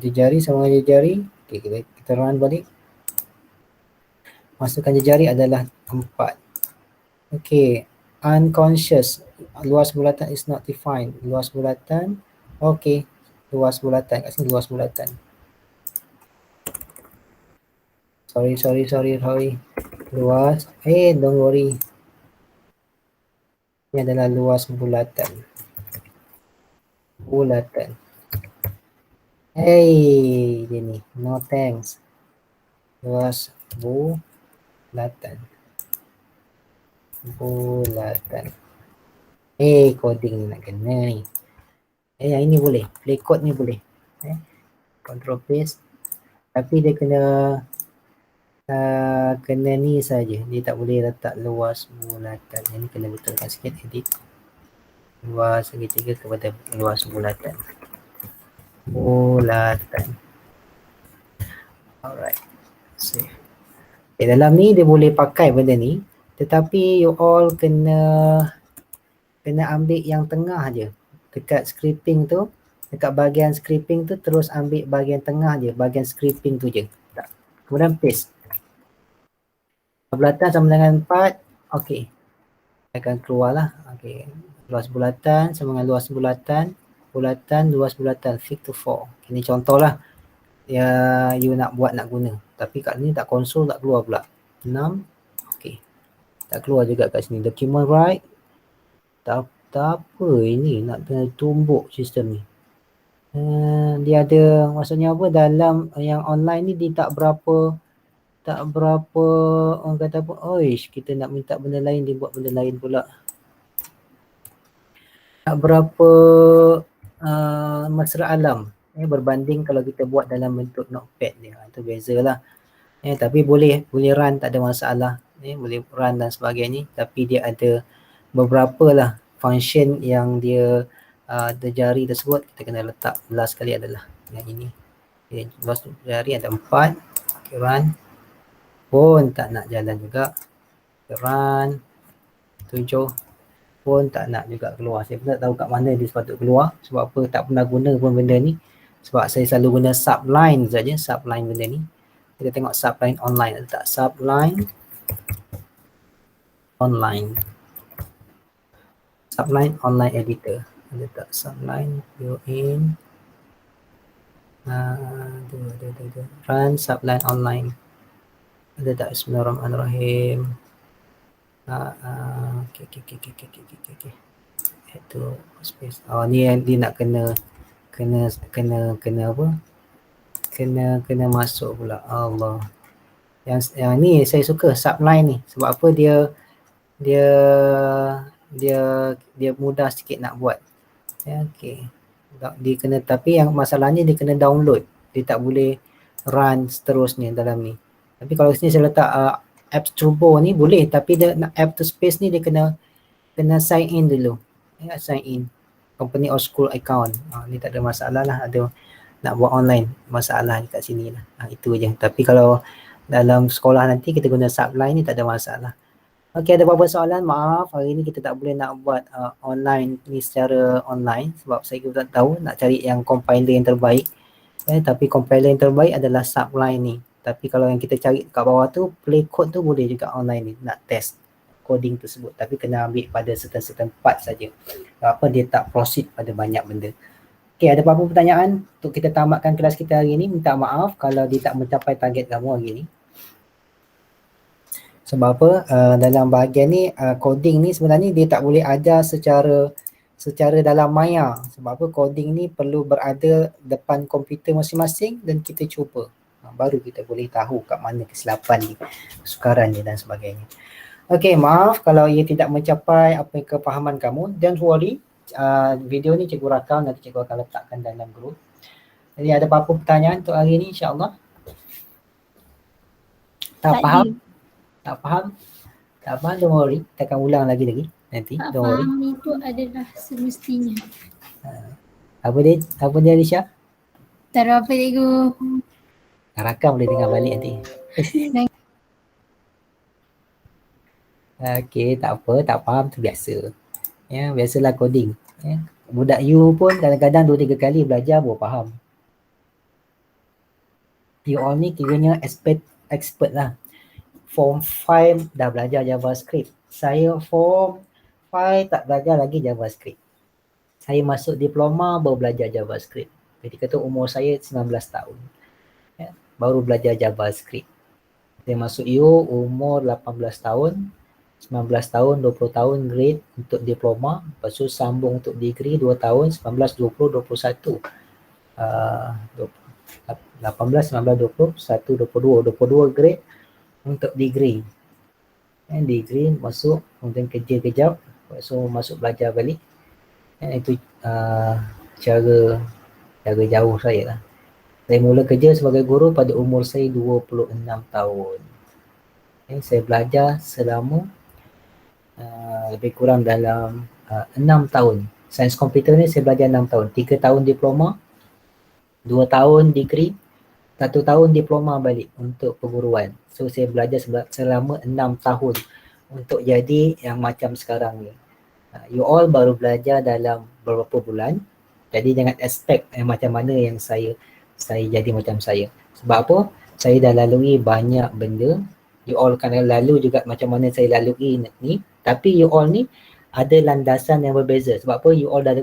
Jari sama dengan jari. Okay, kita run balik. Masukkan jari adalah 4. Okay. Unconscious. Luas bulatan is not defined. Luas bulatan. Okay. Luas bulatan. Kat sini luas bulatan. Sorry. Luas. Don't worry. Ini adalah luas bulatan. Dia ni. No thanks. Luas bulatan. Coding ni nak kena ni. Yang ini boleh. Play code ni boleh. Control paste. Tapi dia kena ni saja. Dia tak boleh letak luas bulatan. Ini kena betulkan sikit. Edit. Luas segitiga kepada luas bulatan. Alright. Save. Dalam ni dia boleh pakai benda ni. Tetapi you all kena ambil yang tengah je. Dekat scripting tu. Dekat bahagian scripting tu terus ambil bahagian tengah je. Bahagian scripting tu je. Kemudian paste. Bulatan sama dengan 4. Okey. Akan keluar lah. Okey. Luas bulatan sama dengan luas bulatan. Luas bulatan. Fit to 4. Ini contoh lah. You nak guna. Tapi kat ni tak konsol tak keluar pula. 6. Okey. Tak keluar juga kat sini. Document right. Tak apa ini. Nak kena tumbuk sistem ni. Dia ada maksudnya apa, dalam yang online ni dia tak berapa orang kata apa, kita nak minta benda lain, dia buat benda lain pula. Tak berapa mesra alam berbanding kalau kita buat dalam bentuk notepad dia. Itu bezalah. Tapi boleh run, tak ada masalah. Boleh run dan sebagainya, tapi dia ada beberapa lah function yang dia jari tersebut kita kena letak last sekali adalah yang ini. Luas jari ada 4. Okay, run. Pun tak nak jalan juga. Run. 7. Pun tak nak juga keluar. Saya pun tak tahu kat mana dia sepatut keluar. Sebab apa tak pernah guna pun benda ni. Sebab saya selalu guna subline saja. Subline benda ni. Kita tengok subline online. Letak subline online. Subline online editor. Letak subline built-in. Run subline online. Ada tak? Bismillahirrahmanirrahim. Okay. Itu space. Ni dia nak kena apa? Kena masuk pula. Allah. Yang ni saya suka subline ni. Sebab apa dia mudah sikit nak buat. Okey. Dia kena, tapi yang masalahnya dia kena download. Dia tak boleh run seterusnya dalam ni. Tapi kalau sini saya letak apps turbo ni boleh, tapi dia nak app to space ni dia kena sign in dulu. Sign in company or school account. Ni tak ada masalah lah. Ada nak buat online, masalah kat sini lah. Itu je. Tapi kalau dalam sekolah nanti kita guna subline ni tak ada masalah. Okey, ada beberapa soalan? Maaf, hari ni kita tak boleh nak buat online ni secara online sebab saya tak tahu nak cari yang compiler yang terbaik. Tapi compiler yang terbaik adalah subline ni. Tapi kalau yang kita cari kat bawah tu, play code tu boleh juga online ni, nak test coding tersebut. Tapi kena ambil pada certain part saja. Apa dia tak proceed pada banyak benda. Okey, ada apa-apa pertanyaan untuk kita tamatkan kelas kita hari ni? Minta maaf kalau dia tak mencapai target kamu hari ni. Sebab apa? Dalam bahagian ni coding ni sebenarnya dia tak boleh ajar secara dalam maya. Sebab apa? Coding ni perlu berada depan komputer masing-masing dan kita cuba. Baru kita boleh tahu kat mana kesilapan ni, kesukaran ni dan sebagainya. Okey, maaf kalau ia tidak mencapai apa kefahaman kamu. Don't worry. Video ni cikgu rakam, nanti cikgu akan letakkan dalam group. Jadi ada apa-apa pertanyaan untuk hari ni insya-Allah? Tak faham? Tak faham? Tak faham, don't worry. Kita akan ulang lagi nanti. Tak Don't worry. faham itu adalah semestinya. Apa dia Alicia? Tak ada apa cikgu. Rakam boleh dengar balik nanti. Okey, tak apa, tak faham tu biasa. Ya, biasalah coding. Ya. Budak you pun kadang-kadang 2-3 kali belajar baru faham. You all ni kiranya expert lah. Form 5 dah belajar JavaScript. Saya form 5 tak belajar lagi JavaScript. Saya masuk diploma baru belajar JavaScript. Ketika tu umur saya 19 tahun. Ya, baru belajar JavaScript. Saya masuk U umur 18 tahun. 19 tahun, 20 tahun grade untuk diploma. Lepas tu sambung untuk degree 2 tahun, 19, 20, 21. 18, 19, 20, 1, 22 grade untuk degree. Degree masuk, kemudian kerja kejap, so masuk belajar balik. Itu cara jauh saya lah. Saya mula kerja sebagai guru pada umur saya 26 tahun. Saya belajar selama lebih kurang dalam 6 tahun. Sains komputer ni saya belajar 6 tahun. 3 tahun diploma, 2 tahun degree, 1 tahun diploma balik untuk perguruan. So saya belajar selama 6 tahun untuk jadi yang macam sekarang ni. You all baru belajar dalam beberapa bulan. Jadi jangan expect macam mana yang saya jadi macam saya. Sebab apa? Saya dah lalui banyak benda. You all kan lalu juga macam mana saya lalui ni. Tapi you all ni ada landasan yang berbeza. Sebab apa? You all dah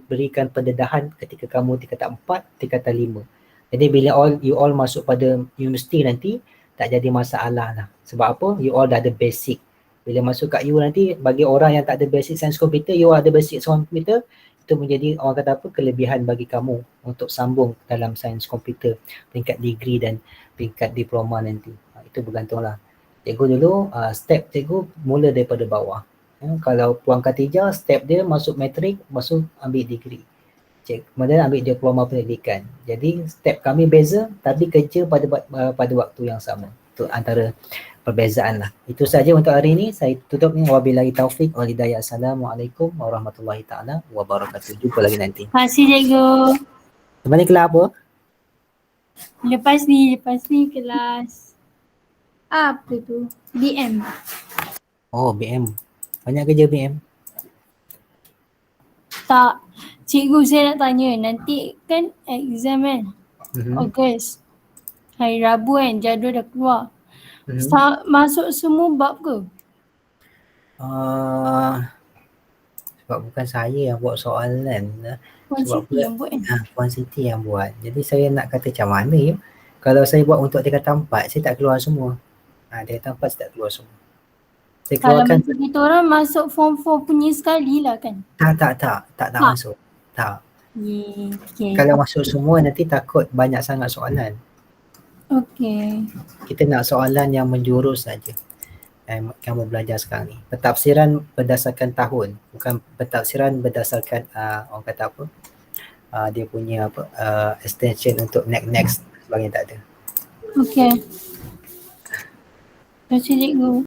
berikan pendedahan ketika kamu tingkatan 4, tingkatan 5. Jadi bila you all masuk pada universiti nanti, tak jadi masalah lah. Sebab apa? You all dah ada basic. Bila masuk kat you nanti, bagi orang yang tak ada basic sains komputer, you all ada basic sains komputer, itu menjadi orang kata apa? Kelebihan bagi kamu untuk sambung dalam sains komputer, peringkat degree dan peringkat diploma nanti. Itu bergantunglah. Cikgu dulu, step cikgu mula daripada bawah. Kalau Puan Khatijah, step dia masuk matrik, masuk ambil degree. Kemudian ambil diploma pendidikan. Jadi step kami beza tapi kerja pada waktu yang sama. Itu antara perbezaan lah. Itu saja untuk hari ini. Saya tutup ni. Wabillahi taufiq wal hidayah. Assalamualaikum warahmatullahi taala wabarakatuh. Jumpa lagi nanti. Terima kasih cikgu. Teman ni kelas apa? Lepas ni kelas apa tu? BM. Oh, BM. Banyak kerja BM. Tak. Cikgu saya nak tanya, nanti kan exam kan? Ogos. Hari Rabu kan, jadual dah keluar. Masuk semua bab ke? Sebab bukan saya yang buat soalan. Puan Sebab Siti yang buat kan? Puan Siti yang buat. Jadi saya nak kata macam mana ya? Kalau saya buat untuk tingkatan 4, saya tak keluar semua. Tingkatan 4 saya tak keluar semua. Saya Kalau keluarkan. macam kita orang masuk form 4 punya sekali lah kan? Tak masuk. Tak. Okay. Kalau masuk semua nanti takut banyak sangat soalan. Okay. Kita nak soalan yang menjurus saja. Kamu belajar sekarang ni. Pentafsiran berdasarkan tahun, bukan pentafsiran berdasarkan orang kata apa? Dia punya extension untuk next sebagainya, tak ada. Okay. Terima kasih cikgu.